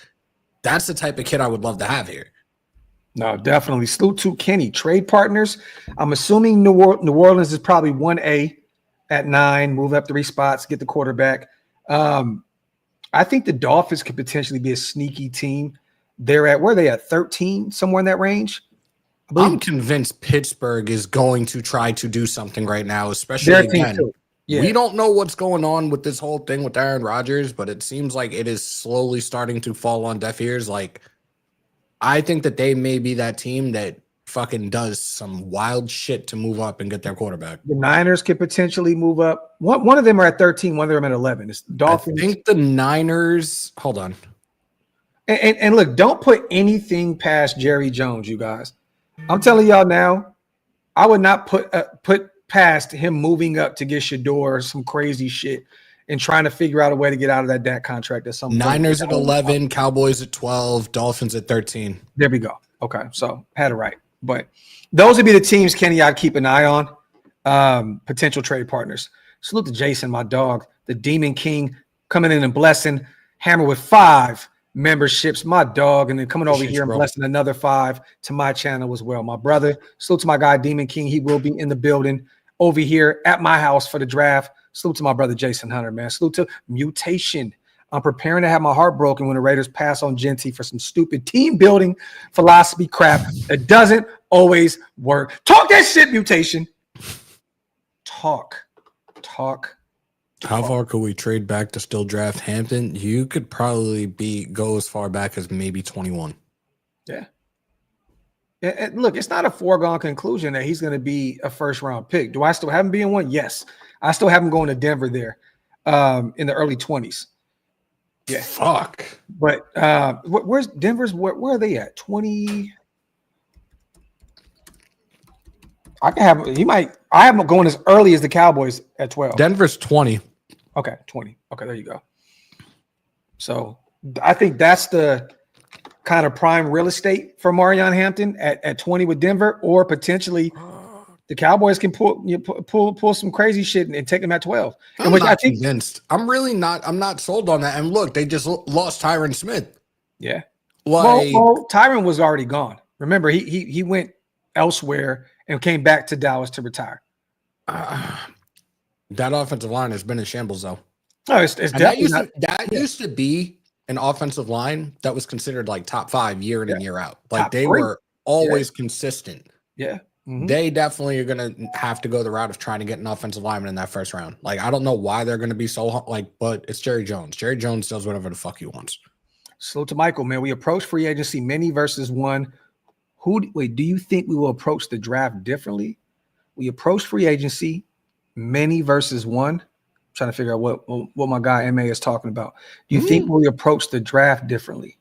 that's the type of kid I would love to have here. No, definitely. Salute to Kenny. Trade partners. I'm assuming New Orleans is probably 1A at 9, move up 3 spots, get the quarterback. I think the Dolphins could potentially be a sneaky team. Where are they at 13, somewhere in that range? I'm convinced Pittsburgh is going to try to do something right now, especially again. Yeah. We don't know what's going on with this whole thing with Aaron Rodgers, but it seems like it is slowly starting to fall on deaf ears. Like, I think that they may be that team that fucking does some wild shit to move up and get their quarterback. The Niners could potentially move up. One of them are at 13, one of them at 11. It's Dolphins. I think the Niners. Hold on. And look, don't put anything past Jerry Jones, you guys. I'm telling y'all now, I would not put past him moving up to get Shador some crazy shit and trying to figure out a way to get out of that DAC contract at some point. Niners at 11, Cowboys at 12, Dolphins at 13. There we go. Okay, so had it right. But those would be the teams, Kenny, I'd keep an eye on. Potential trade partners. Salute to Jason, my dog, the Demon King, coming in and blessing. Hammer with 5 memberships, my dog, and then coming over here and blessing another 5 to my channel as well. My brother, salute to my guy, Demon King. He will be in the building over here at my house for the draft. Salute to my brother, Jason Hunter, man. Salute to Mutation. I'm preparing to have my heart broken when the Raiders pass on Genty for some stupid team building philosophy crap that doesn't always work. Talk that shit, Mutation. Talk. How far could we trade back to still draft Hampton? You could probably go as far back as maybe 21. Yeah. And look, it's not a foregone conclusion that he's going to be a first-round pick. Do I still have him being one? Yes. I still have him going to Denver there in the early 20s. Yeah. Fuck. But where's Denver's? Where are they at? 20. I have him going as early as the Cowboys at 12. Denver's 20. Okay, 20. Okay, there you go. So I think that's the kind of prime real estate for Marion Hampton at 20 with Denver, or potentially the Cowboys can pull some crazy shit and take them at 12. I'm not convinced. I'm not sold on that. And look, they just lost Tyron Smith. Yeah. Well, Tyron was already gone. Remember, he went elsewhere and came back to Dallas to retire. That offensive line has been in shambles, though. No, it's definitely that used to be an offensive line that was considered like top 5 year in and year out. Like top they 3. were always consistent. Yeah. Mm-hmm. They definitely are going to have to go the route of trying to get an offensive lineman in that first round. Like, I don't know why they're going to be so but it's Jerry Jones. Jerry Jones does whatever the fuck he wants. Salute to Michael, man. We approach free agency many versus one. Do you think we will approach the draft differently? We approach free agency many versus one. I'm trying to figure out what my guy MA is talking about. Do you think we approach the draft differently?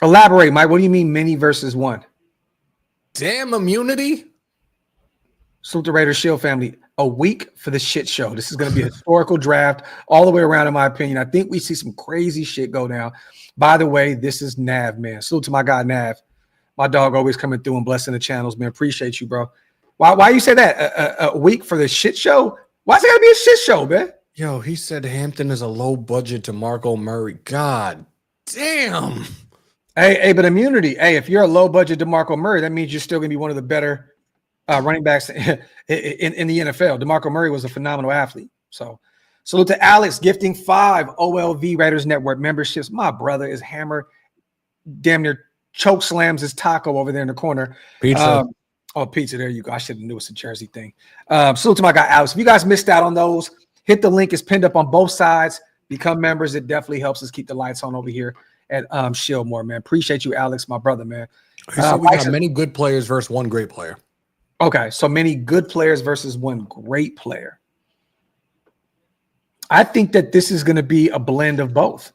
Elaborate, Mike. What do you mean many versus one? Damn immunity. Salute the Raiders Shield family. A week for the shit show. This is going to be a historical draft all the way around, in my opinion. I think we see some crazy shit go down. By the way, this is Nav, man. Salute to my guy, Nav. My dog always coming through and blessing the channels, man. Appreciate you, bro. Why you say that? A week for the shit show? Why's it got to be a shit show, man? Yo, he said Hampton is a low budget DeMarco Murray. God damn. Hey, but immunity. Hey, if you're a low budget DeMarco Murray, that means you're still going to be one of the better running backs in the NFL. DeMarco Murray was a phenomenal athlete. So salute to Alex gifting 5 OLV Raiders Network memberships. My brother is hammer, damn near choke slams his taco over there in the corner. Pizza. Pizza. There you go. I should have knew it's a Jersey thing. Salute to my guy Alex. If you guys missed out on those, hit the link. It's pinned up on both sides. Become members. It definitely helps us keep the lights on over here at Shieldmore, man. Appreciate you, Alex, my brother, man. We got many good players versus one great player. Okay, so many good players versus one great player. I think that this is going to be a blend of both.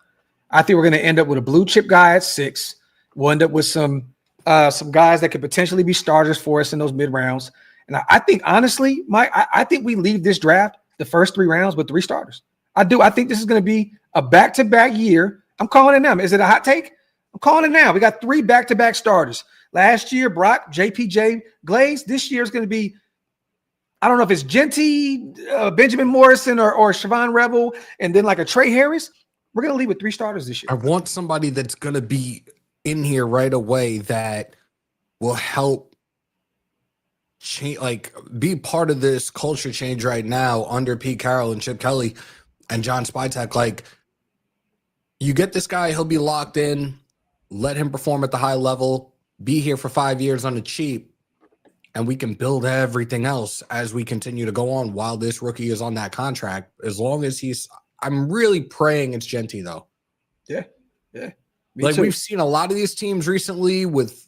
I think we're going to end up with a blue chip guy at 6. We'll end up with some guys that could potentially be starters for us in those mid rounds. And I think, honestly, Mike, I think we leave this draft, the first 3 rounds, with 3 starters. I do. I think this is going to be a back-to-back year. I'm calling it now. Is it a hot take? I'm calling it now. We got 3 back-to-back starters. Last year, Brock, JPJ, Glaze. This year is going to be, I don't know if it's Genty, Benjamin Morrison, or Siobhan Rebel, and then like a Trey Harris. We're going to leave with 3 starters this year. I want somebody that's going to be in here right away that will help change, like be part of this culture change right now under Pete Carroll and Chip Kelly and John Spytek. Like, you get this guy, he'll be locked in, let him perform at the high level, be here for 5 years on the cheap, and we can build everything else as we continue to go on while this rookie is on that contract. As long as I'm really praying it's Genty, though. Yeah. Like, we've seen a lot of these teams recently with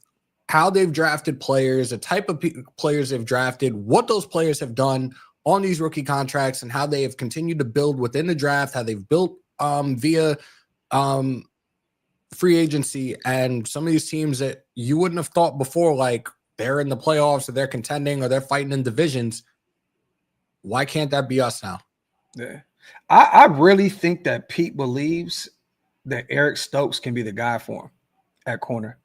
how they've drafted players, the type of players they've drafted, what those players have done on these rookie contracts, and how they have continued to build within the draft, how they've built via free agency. And some of these teams that you wouldn't have thought before, like they're in the playoffs or they're contending or they're fighting in divisions. Why can't that be us now? Yeah. I really think that Pete believes that Eric Stokes can be the guy for him at corner.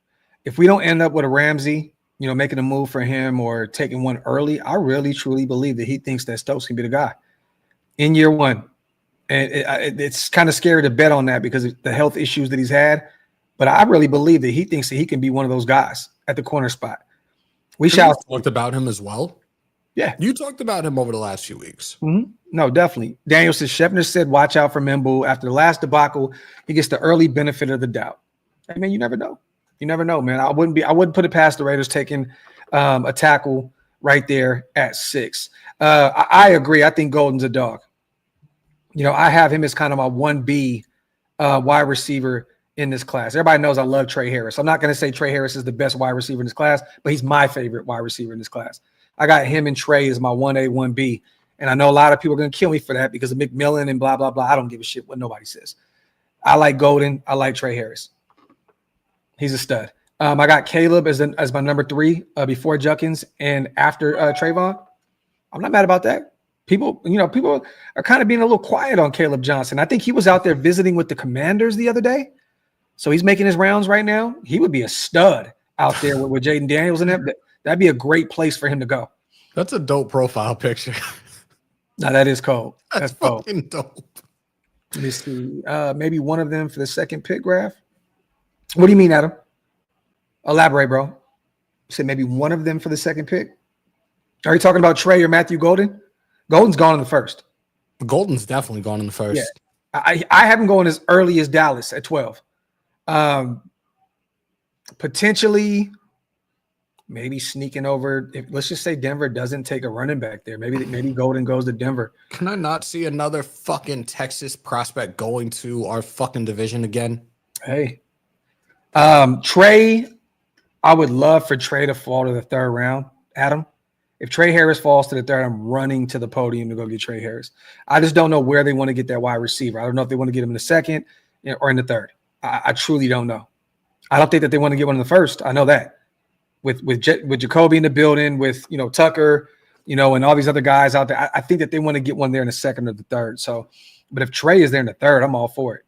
If we don't end up with a Ramsey, making a move for him or taking one early, I really, truly believe that he thinks that Stokes can be the guy in year 1. And it's kind of scary to bet on that because of the health issues that he's had. But I really believe that he thinks that he can be one of those guys at the corner spot. We shall talked about him as well. Yeah. You talked about him over the last few weeks. Mm-hmm. No, definitely. Daniel says Shepner said, "Watch out for Mimbu. After the last debacle, he gets the early benefit of the doubt." I mean, you never know. You never know, man. I wouldn't put it past the Raiders taking a tackle right there at 6. I agree. I think Golden's a dog. You know, I have him as kind of my 1B wide receiver in this class. Everybody knows I love Trey Harris. I'm not going to say Trey Harris is the best wide receiver in this class, but he's my favorite wide receiver in this class. I got him and Trey as my 1A, 1B. And I know a lot of people are going to kill me for that because of McMillan and blah, blah, blah. I don't give a shit what nobody says. I like Golden. I like Trey Harris. He's a stud. I got Caleb as my number 3 before Juckins and after Trayvon. I'm not mad about that. People are kind of being a little quiet on Caleb Johnson. I think he was out there visiting with the Commanders the other day. So he's making his rounds right now. He would be a stud out there with Jaden Daniels in him. That'd be a great place for him to go. That's a dope profile picture. No, that is cold. That's cold. fucking dope. Let me see. Maybe one of them for the second pick, Graph. What do you mean, Adam? Elaborate, bro. You said maybe one of them for the second pick? Are you talking about Trey or Matthew Golden? Golden's gone in the first. Golden's definitely gone in the first. Yeah. I have him going as early as Dallas at 12. Potentially maybe sneaking over. Let's just say Denver doesn't take a running back there. Maybe Golden goes to Denver. Can I not see another fucking Texas prospect going to our fucking division again? Hey. Trey, I would love for Trey to fall to the 3rd round. Adam, if Trey Harris falls to the 3rd, I'm running to the podium to go get Trey Harris. I just don't know where they want to get that wide receiver. I don't know if they want to get him in the 2nd or in the 3rd. I truly don't know. I don't think that they want to get one in the 1st. I know that. With Jacoby in the building, with Tucker, and all these other guys out there, I think that they want to get one there in the 2nd or the 3rd. So, but if Trey is there in the 3rd, I'm all for it.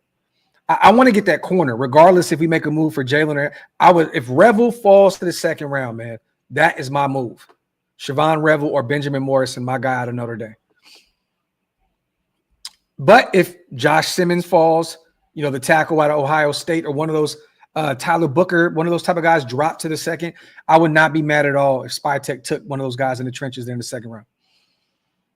I want to get that corner, regardless if we make a move for Jalen or I would. If Revel falls to the 2nd round, man, that is my move. Siobhan Revel or Benjamin Morrison, my guy out of Notre Dame. But if Josh Simmons falls, the tackle out of Ohio State, or one of those Tyler Booker, one of those type of guys drop to the 2nd, I would not be mad at all if Spytech took one of those guys in the trenches there in the 2nd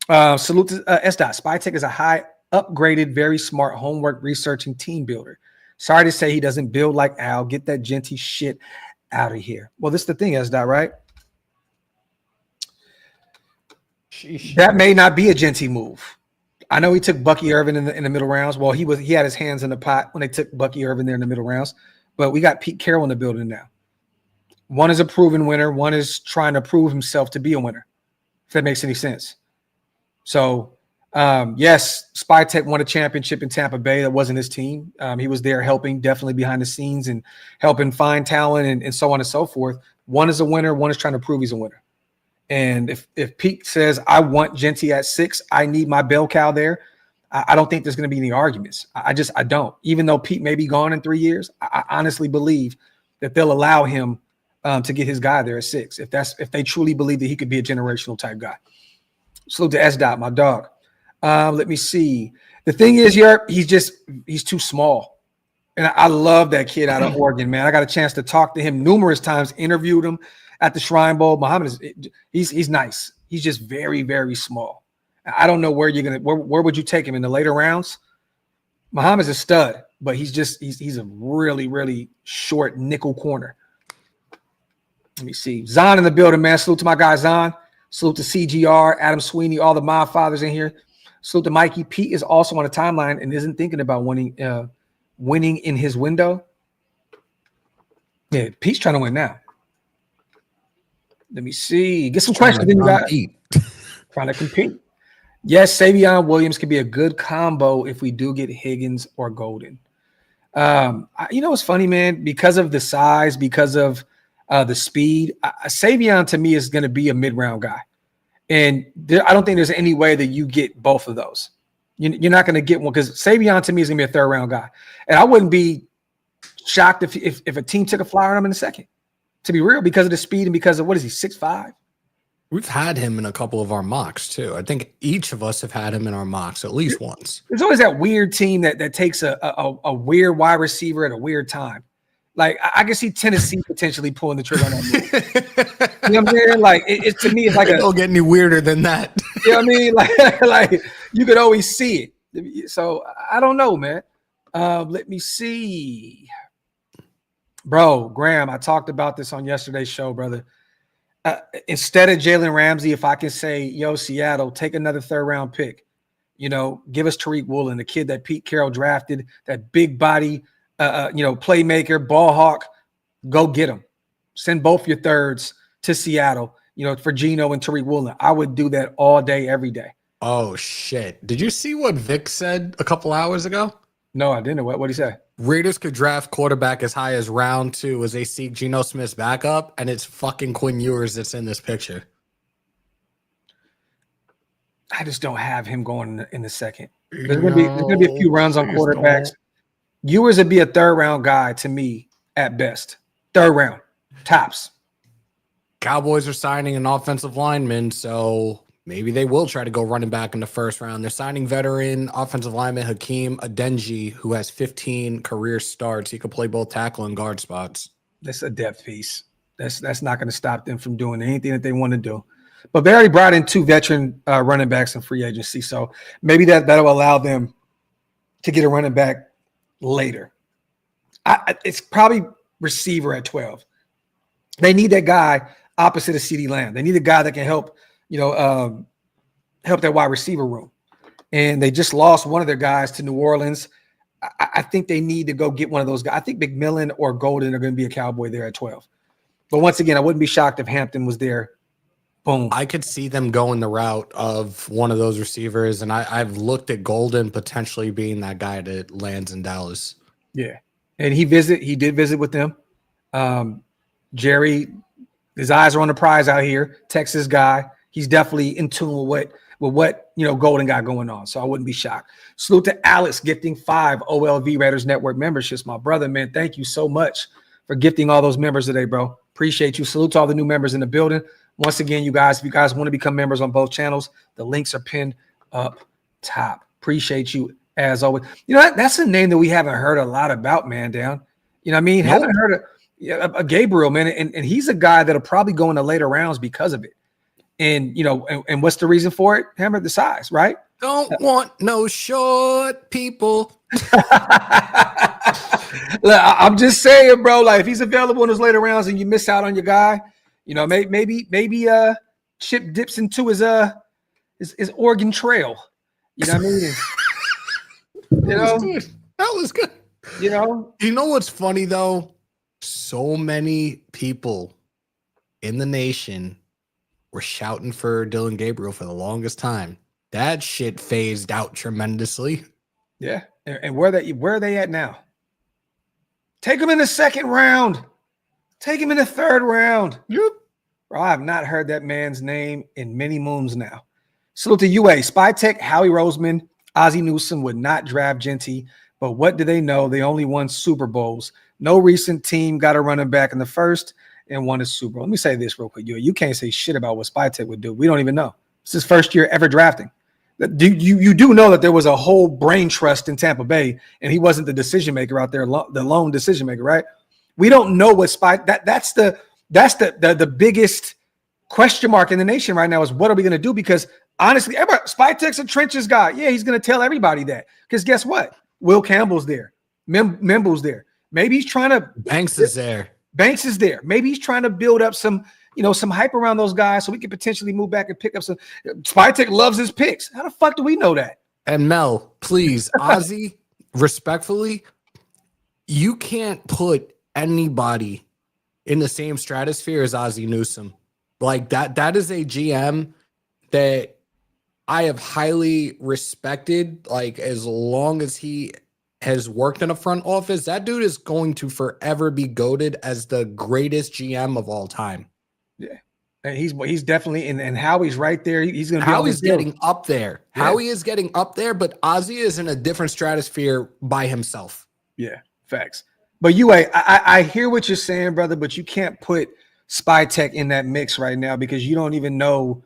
round. Salute to S-Dot. Spytech is a high upgraded, very smart homework researching team builder. Sorry to say he doesn't build like Al. Get that Genty shit out of here. Well, this is the thing, S-Dot, right? Sheesh. That may not be a Genty move. I know he took Bucky Irvin in the middle rounds. Well, he had his hands in the pot when they took Bucky Irvin there in the middle rounds. But we got Pete Carroll in the building now. One is a proven winner. One is trying to prove himself to be a winner, if that makes any sense. So, yes, Spytech won a championship in Tampa Bay. That wasn't his team. He was there helping, definitely behind the scenes and helping find talent and so on and so forth. One is a winner. One is trying to prove he's a winner. And if Pete says, I want Genty at 6, I need my bell cow there, I don't think there's going to be any arguments. I don't. Even though Pete may be gone in 3 years, I honestly believe that they'll allow him to get his guy there at 6. If they truly believe that he could be a generational type guy. Salute to S-Dot, my dog. Let me see. The thing is, he's too small. And I love that kid out of Oregon, man. I got a chance to talk to him numerous times, interviewed him at the Shrine Bowl. Muhammad he's nice. He's just very, very small. I don't know where where would you take him in the later rounds? Muhammad's a stud, but he's a really, really short nickel corner. Let me see. Zon in the building, man. Salute to my guy Zon. Salute to CGR, Adam Sweeney, all the mob fathers in here. Salute to Mikey. Pete is also on a timeline and isn't thinking about winning in his window. Yeah, Pete's trying to win now. Let me see. Get some questions. Then you got trying to compete. Yes, Savion Williams could be a good combo if we do get Higgins or Golden. It's funny, man, because of the size, because of the speed, Savion to me is going to be a mid-round guy. And I don't think there's any way that you get both of those. You're not going to get one because Savion to me is going to be a 3rd round guy. And I wouldn't be shocked if a team took a flyer on him in the 2nd, to be real, because of the speed and because of, what is he, 6'5"? We've had him in a couple of our mocks too. I think each of us have had him in our mocks at least once. There's always that weird team that takes a weird wide receiver at a weird time. Like I can see Tennessee potentially pulling the trigger on that move. You know what I'm saying? Like it to me, it's like it don't get any weirder than that. You know what I mean? Like you could always see it. So I don't know, man. Let me see. Bro, Graham, I talked about this on yesterday's show, brother. Instead of Jalen Ramsey, if I can say, yo, Seattle, take another third-round pick. You know, give us Tariq Woolen, the kid that Pete Carroll drafted, that big body, playmaker, ball hawk. Go get him. Send both your thirds to Seattle, for Geno and Tariq Woolen. I would do that all day, every day. Oh, shit. Did you see what Vic said a couple hours ago? No, I didn't. What did he say? Raiders could draft quarterback as high as round 2 as they seek Geno Smith's backup, and it's fucking Quinn Ewers that's in this picture. I just don't have him going in the second. There's gonna be a few runs on quarterbacks. Ewers would be a third-round guy to me at best. Third round, tops. Cowboys are signing an offensive lineman, so maybe they will try to go running back in the first round. They're signing veteran offensive lineman Hakeem Adeniji, who has 15 career starts. He could play both tackle and guard spots. That's a depth piece. That's not going to stop them from doing anything that they want to do. But they already brought in 2 veteran running backs in free agency, so maybe that'll allow them to get a running back later. It's probably receiver at 12. They need that guy opposite of CeeDee Lamb. They need a guy that can help that wide receiver room. And they just lost one of their guys to New Orleans. I think they need to go get one of those guys. I think McMillan or Golden are going to be a Cowboy there at 12. But once again, I wouldn't be shocked if Hampton was there. Boom. I could see them going the route of one of those receivers, and I've looked at Golden potentially being that guy that lands in Dallas. Yeah. And he did visit with them. Jerry, his eyes are on the prize out here. Texas guy. He's definitely in tune with what Golden got going on. So I wouldn't be shocked. Salute to Alex gifting 5 OLV Raiders Network memberships. My brother, man, thank you so much for gifting all those members today, bro. Appreciate you. Salute to all the new members in the building. Once again, you guys, if you guys want to become members on both channels, the links are pinned up top. Appreciate you as always. That's a name that we haven't heard a lot about, man, down. You know what I mean? Nope. Haven't heard of Gabriel, man, and he's a guy that'll probably go in the later rounds because of it. And and what's the reason for it? Hammer the size, right? Don't want no short people. Look, I'm just saying, bro. Like if he's available in those later rounds and you miss out on your guy, maybe Chip dips into his Oregon Trail. You know what I mean? That was good. You know what's funny though? So many people in the nation were shouting for Dylan Gabriel for the longest time. That shit phased out tremendously. Yeah. And where are they at now? Take him in the second round. Take him in the third round. Yep. Bro, I have not heard that man's name in many moons now. Salute to UA. Spytech, Howie Roseman, Ozzie Newsome would not draft Genty, but what do they know? They only won Super Bowls. No recent team got a running back in the first and won a Super Bowl. Let me say this real quick. You can't say shit about what Spytech would do. We don't even know. It's his first year ever drafting. You do know that there was a whole brain trust in Tampa Bay, and he wasn't the decision maker out there, the lone decision maker, right? We don't know what that's the biggest question mark in the nation right now is what are we going to do? Because honestly, Spytech's a trenches guy. Yeah, he's going to tell everybody that. Because guess what? Will Campbell's there. Memble's there. Maybe he's trying to Banks is there. Maybe he's trying to build up some hype around those guys so we can potentially move back and pick up some. Spytech loves his picks. How the fuck do we know that? And Mel, please, Ozzie, respectfully, you can't put anybody in the same stratosphere as Ozzie Newsome. Like that is a GM that I have highly respected. Like as long as he has worked in a front office, that dude is going to forever be goated as the greatest GM of all time. Yeah. And he's definitely and Howie's right there. He's going to be Howie's getting up there. Yeah. Howie is getting up there, but Ozzie is in a different stratosphere by himself. Yeah, facts. But I hear what you're saying, brother, but you can't put Spytech in that mix right now because you don't even know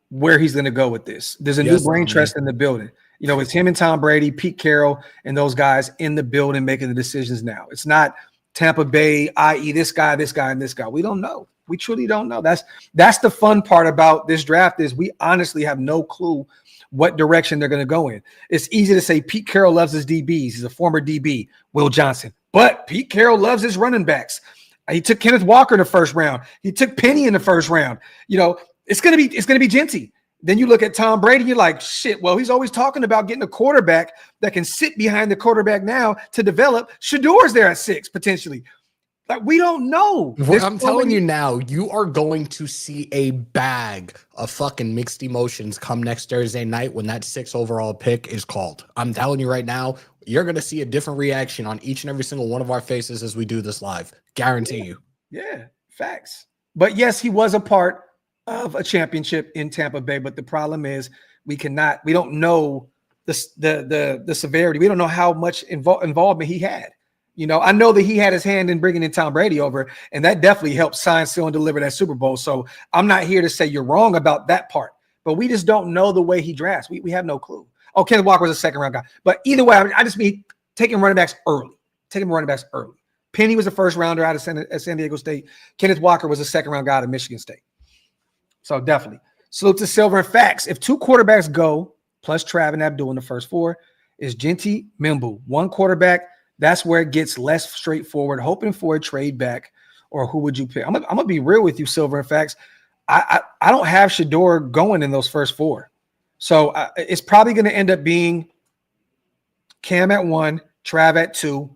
where he's going to go with this. There's a new brain trust in the building. You know, it's him and Tom Brady, Pete Carroll, and those guys in the building making the decisions now. It's not Tampa Bay, i.e. this guy, and this guy. We don't know. We truly don't know. That's the fun part about this draft is we honestly have no clue what direction they're going to go in. It's easy to say Pete Carroll loves his DBs. He's a former DB, Will Johnson. But Pete Carroll loves his running backs. He took Kenneth Walker in the first round. He took Penny in the first round. You know, it's gonna be Genty. Then you look at Tom Brady, you're like, shit, well, he's always talking about getting a quarterback that can sit behind the quarterback now to develop. Shador's there at 6, potentially. Like, we don't know. I'm telling you now, you are going to see a bag of fucking mixed emotions come next Thursday night when that 6th overall pick is called. I'm telling you right now, you're going to see a different reaction on each and every single one of our faces as we do this live. Guarantee you. Yeah, facts. But yes, he was a part of a championship in Tampa Bay. But the problem is we don't know the severity. We don't know how much involvement he had. You know, I know that he had his hand in bringing in Tom Brady over, and that definitely helped sign, seal, and deliver that Super Bowl. So I'm not here to say you're wrong about that part, but we just don't know the way he drafts. We have no clue. Oh, Kenneth Walker was a second-round guy. But either way, I just mean taking running backs early. Penny was a first-rounder out of San Diego State. Kenneth Walker was a second-round guy out of Michigan State. So definitely. Salute to Silver and Facts. If 2 quarterbacks go, plus Trav and Abdul in the first 4, is Genty, Mimbu. 1 quarterback. That's where it gets less straightforward, hoping for a trade back, or who would you pick? I'm gonna be real with you, Silver and Facts. I don't have Shador going in those first 4. So it's probably going to end up being Cam at 1, Trav at 2,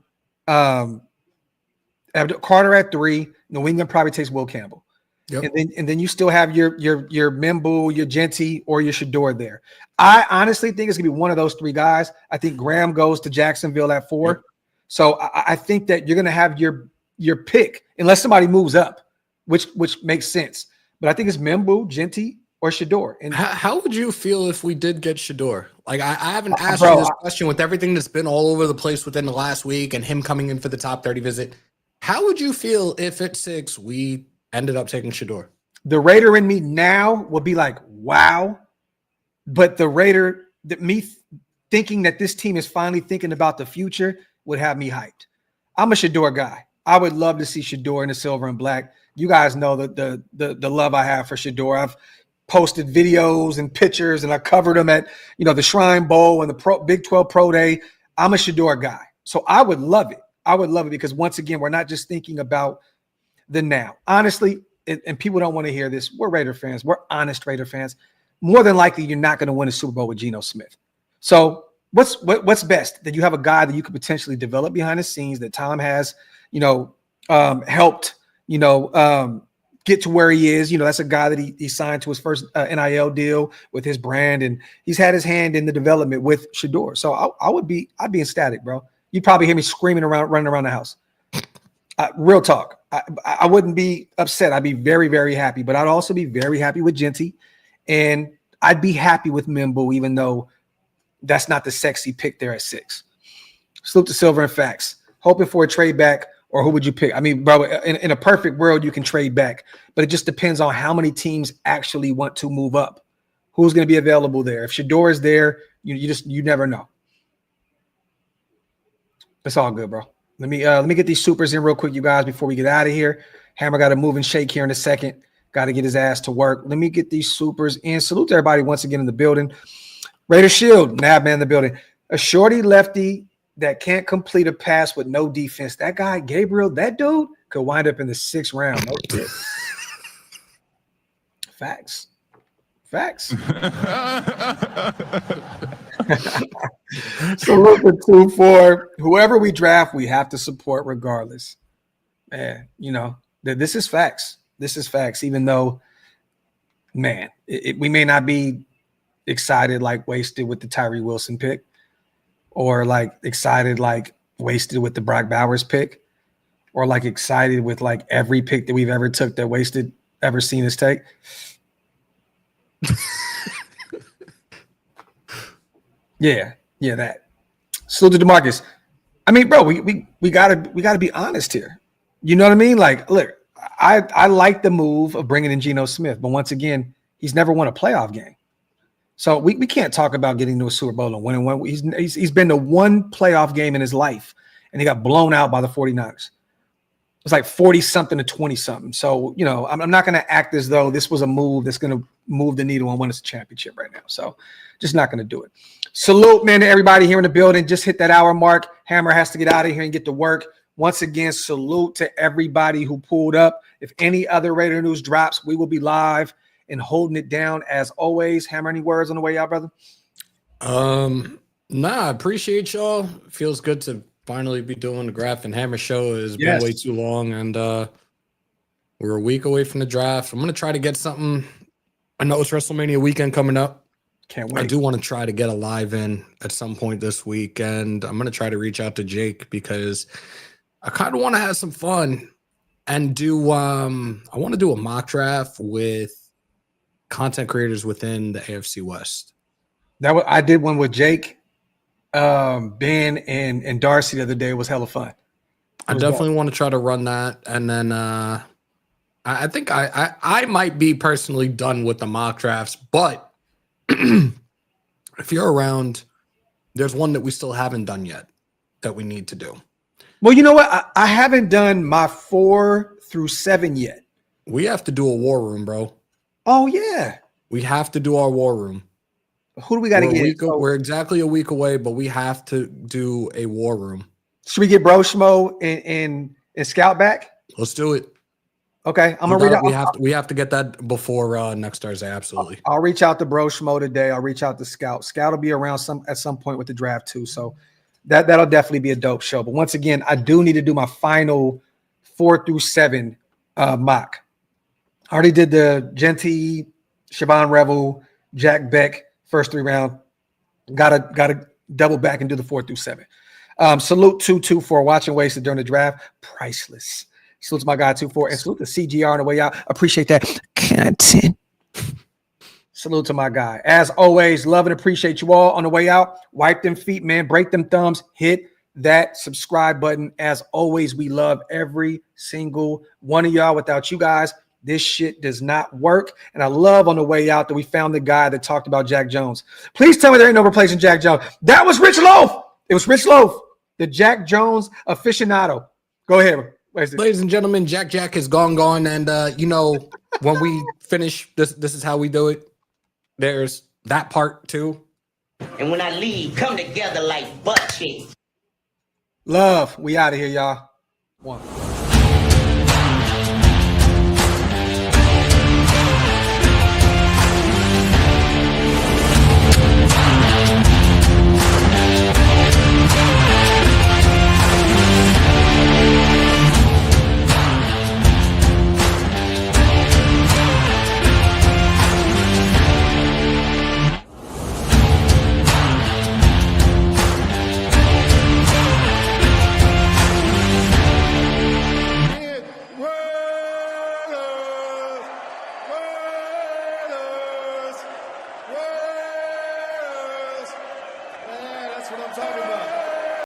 Carter at 3. New England probably takes Will Campbell. Yep. And then you still have your Mimbu, your Genty, or your Shador there. I honestly think it's gonna be one of those 3 guys. I think Graham goes to Jacksonville at 4. Yep. So I think that you're gonna have your pick unless somebody moves up, which makes sense. But I think it's Mimbu, Genty, or Shador. And how would you feel if we did get Shador? Like I haven't asked you this question with everything that's been all over the place within the last week and him coming in for the top 30 visit. How would you feel if at 6 we ended up taking Shador? The Raider in me now would be like, wow. But the Raider, me thinking that this team is finally thinking about the future would have me hyped. I'm a Shador guy. I would love to see Shador in the silver and black. You guys know the love I have for Shador. I've posted videos and pictures, and I covered them at the Shrine Bowl and the Big 12 Pro Day. I'm a Shador guy, so I would love it. I would love it because once again, we're not just thinking about the now. Honestly, and people don't want to hear this. We're Raider fans. We're honest Raider fans. More than likely, you're not going to win a Super Bowl with Geno Smith. So what's best? That you have a guy that you could potentially develop behind the scenes that Tom has, helped, get to where he is. That's a guy that he signed to his first NIL deal with his brand, and he's had his hand in the development with Shador. So I'd be ecstatic, bro. You'd probably hear me screaming around, running around the house. Real talk. I wouldn't be upset. I'd be very, very happy, but I'd also be very happy with Genty, and I'd be happy with Mimbu, even though that's not the sexy pick there at 6. Salute to Silver and Facts. Hoping for a trade back, or who would you pick? I mean, bro, in a perfect world, you can trade back, but it just depends on how many teams actually want to move up. Who's going to be available there? If Shador is there, you never know. It's all good, bro. Let me get these supers in real quick, you guys, before we get out of here. Hammer got to move and shake here in a second. Got to get his ass to work. Let me get these supers in. Salute to everybody once again in the building. Raider Shield, Nab man in the building. A shorty lefty that can't complete a pass with no defense. That guy, Gabriel, that dude could wind up in the 6th round. No shit. Facts. So look at 2-4. Whoever we draft, we have to support regardless. Man, this is facts. This is facts, even though, man, we may not be excited like wasted with the Tyree Wilson pick, or like excited like wasted with the Brock Bowers pick, or like excited with like every pick that we've ever took that wasted ever seen us take. Yeah, that. Salute to DeMarcus. I mean, bro, we gotta be honest here. You know what I mean? Like, look, I like the move of bringing in Geno Smith, but once again, he's never won a playoff game. So we can't talk about getting to a Super Bowl and winning one. He's been to one playoff game in his life, and he got blown out by the 49ers. It's like 40-something to 20-something. So, you know, I'm not going to act as though this was a move that's going to move the needle and win us a championship right now. So just not going to do it. Salute, man, to everybody here in the building. Just hit that hour mark. Hammer has to get out of here and get to work. Once again, salute to everybody who pulled up. If any other Raider news drops, we will be live and holding it down as always. Hammer, any words on the way out, brother? I appreciate y'all. Feels good to finally be doing the Graphk and Hammer show. It's been way too long, and we're a week away from the draft. I'm gonna try to get something. I know it's WrestleMania weekend coming up. Can't wait. I do want to try to get a live in at some point this week, and I'm gonna try to reach out to Jake because I kind of want to have some fun and do. I want to do a mock draft with content creators within the AFC West. I did one with Jake. Ben and Darcy the other day. Was hella fun. I definitely want to try to run that, and then I think I might be personally done with the mock drafts, but if you're around, there's one that we still haven't done yet that we need to do. Well, you know what? I haven't done my 4 through 7 yet. We have to do a war room, bro. Oh yeah, we have to do our war room. Who do we got to get? We're exactly a week away, but we have to do a war room. Should we get Bro Schmo and Scout back? Let's do it. Okay, I'm gonna read out. We have to get that before next Thursday. Absolutely. I'll reach out to Bro Schmo today. I'll reach out to Scout. Scout will be around at some point with the draft too. So that'll definitely be a dope show. But once again, I do need to do my final 4 through 7 mock. I already did the Genty, Siobhan Revel, Jack Beck. First 3 round, gotta double back and do the 4 through 7. Salute 22 for watching wasted during the draft. Priceless. Salute to my guy 24 and salute to CGR on the way out. Appreciate that content. Salute to my guy. As always, love and appreciate you all on the way out. Wipe them feet, man. Break them thumbs. Hit that subscribe button. As always, we love every single one of y'all. Without you guys, this shit does not work. And I love on the way out that we found the guy that talked about Jack Jones. Please tell me there ain't no replacing Jack Jones. That was Rich Loaf. It was Rich Loaf, the Jack Jones aficionado. Go ahead. Ladies and gentlemen, Jack is gone. And, when we finish, this is how we do it. There's that part too. And when I leave, come together like butt cheeks. Love. We out of here, y'all. 1.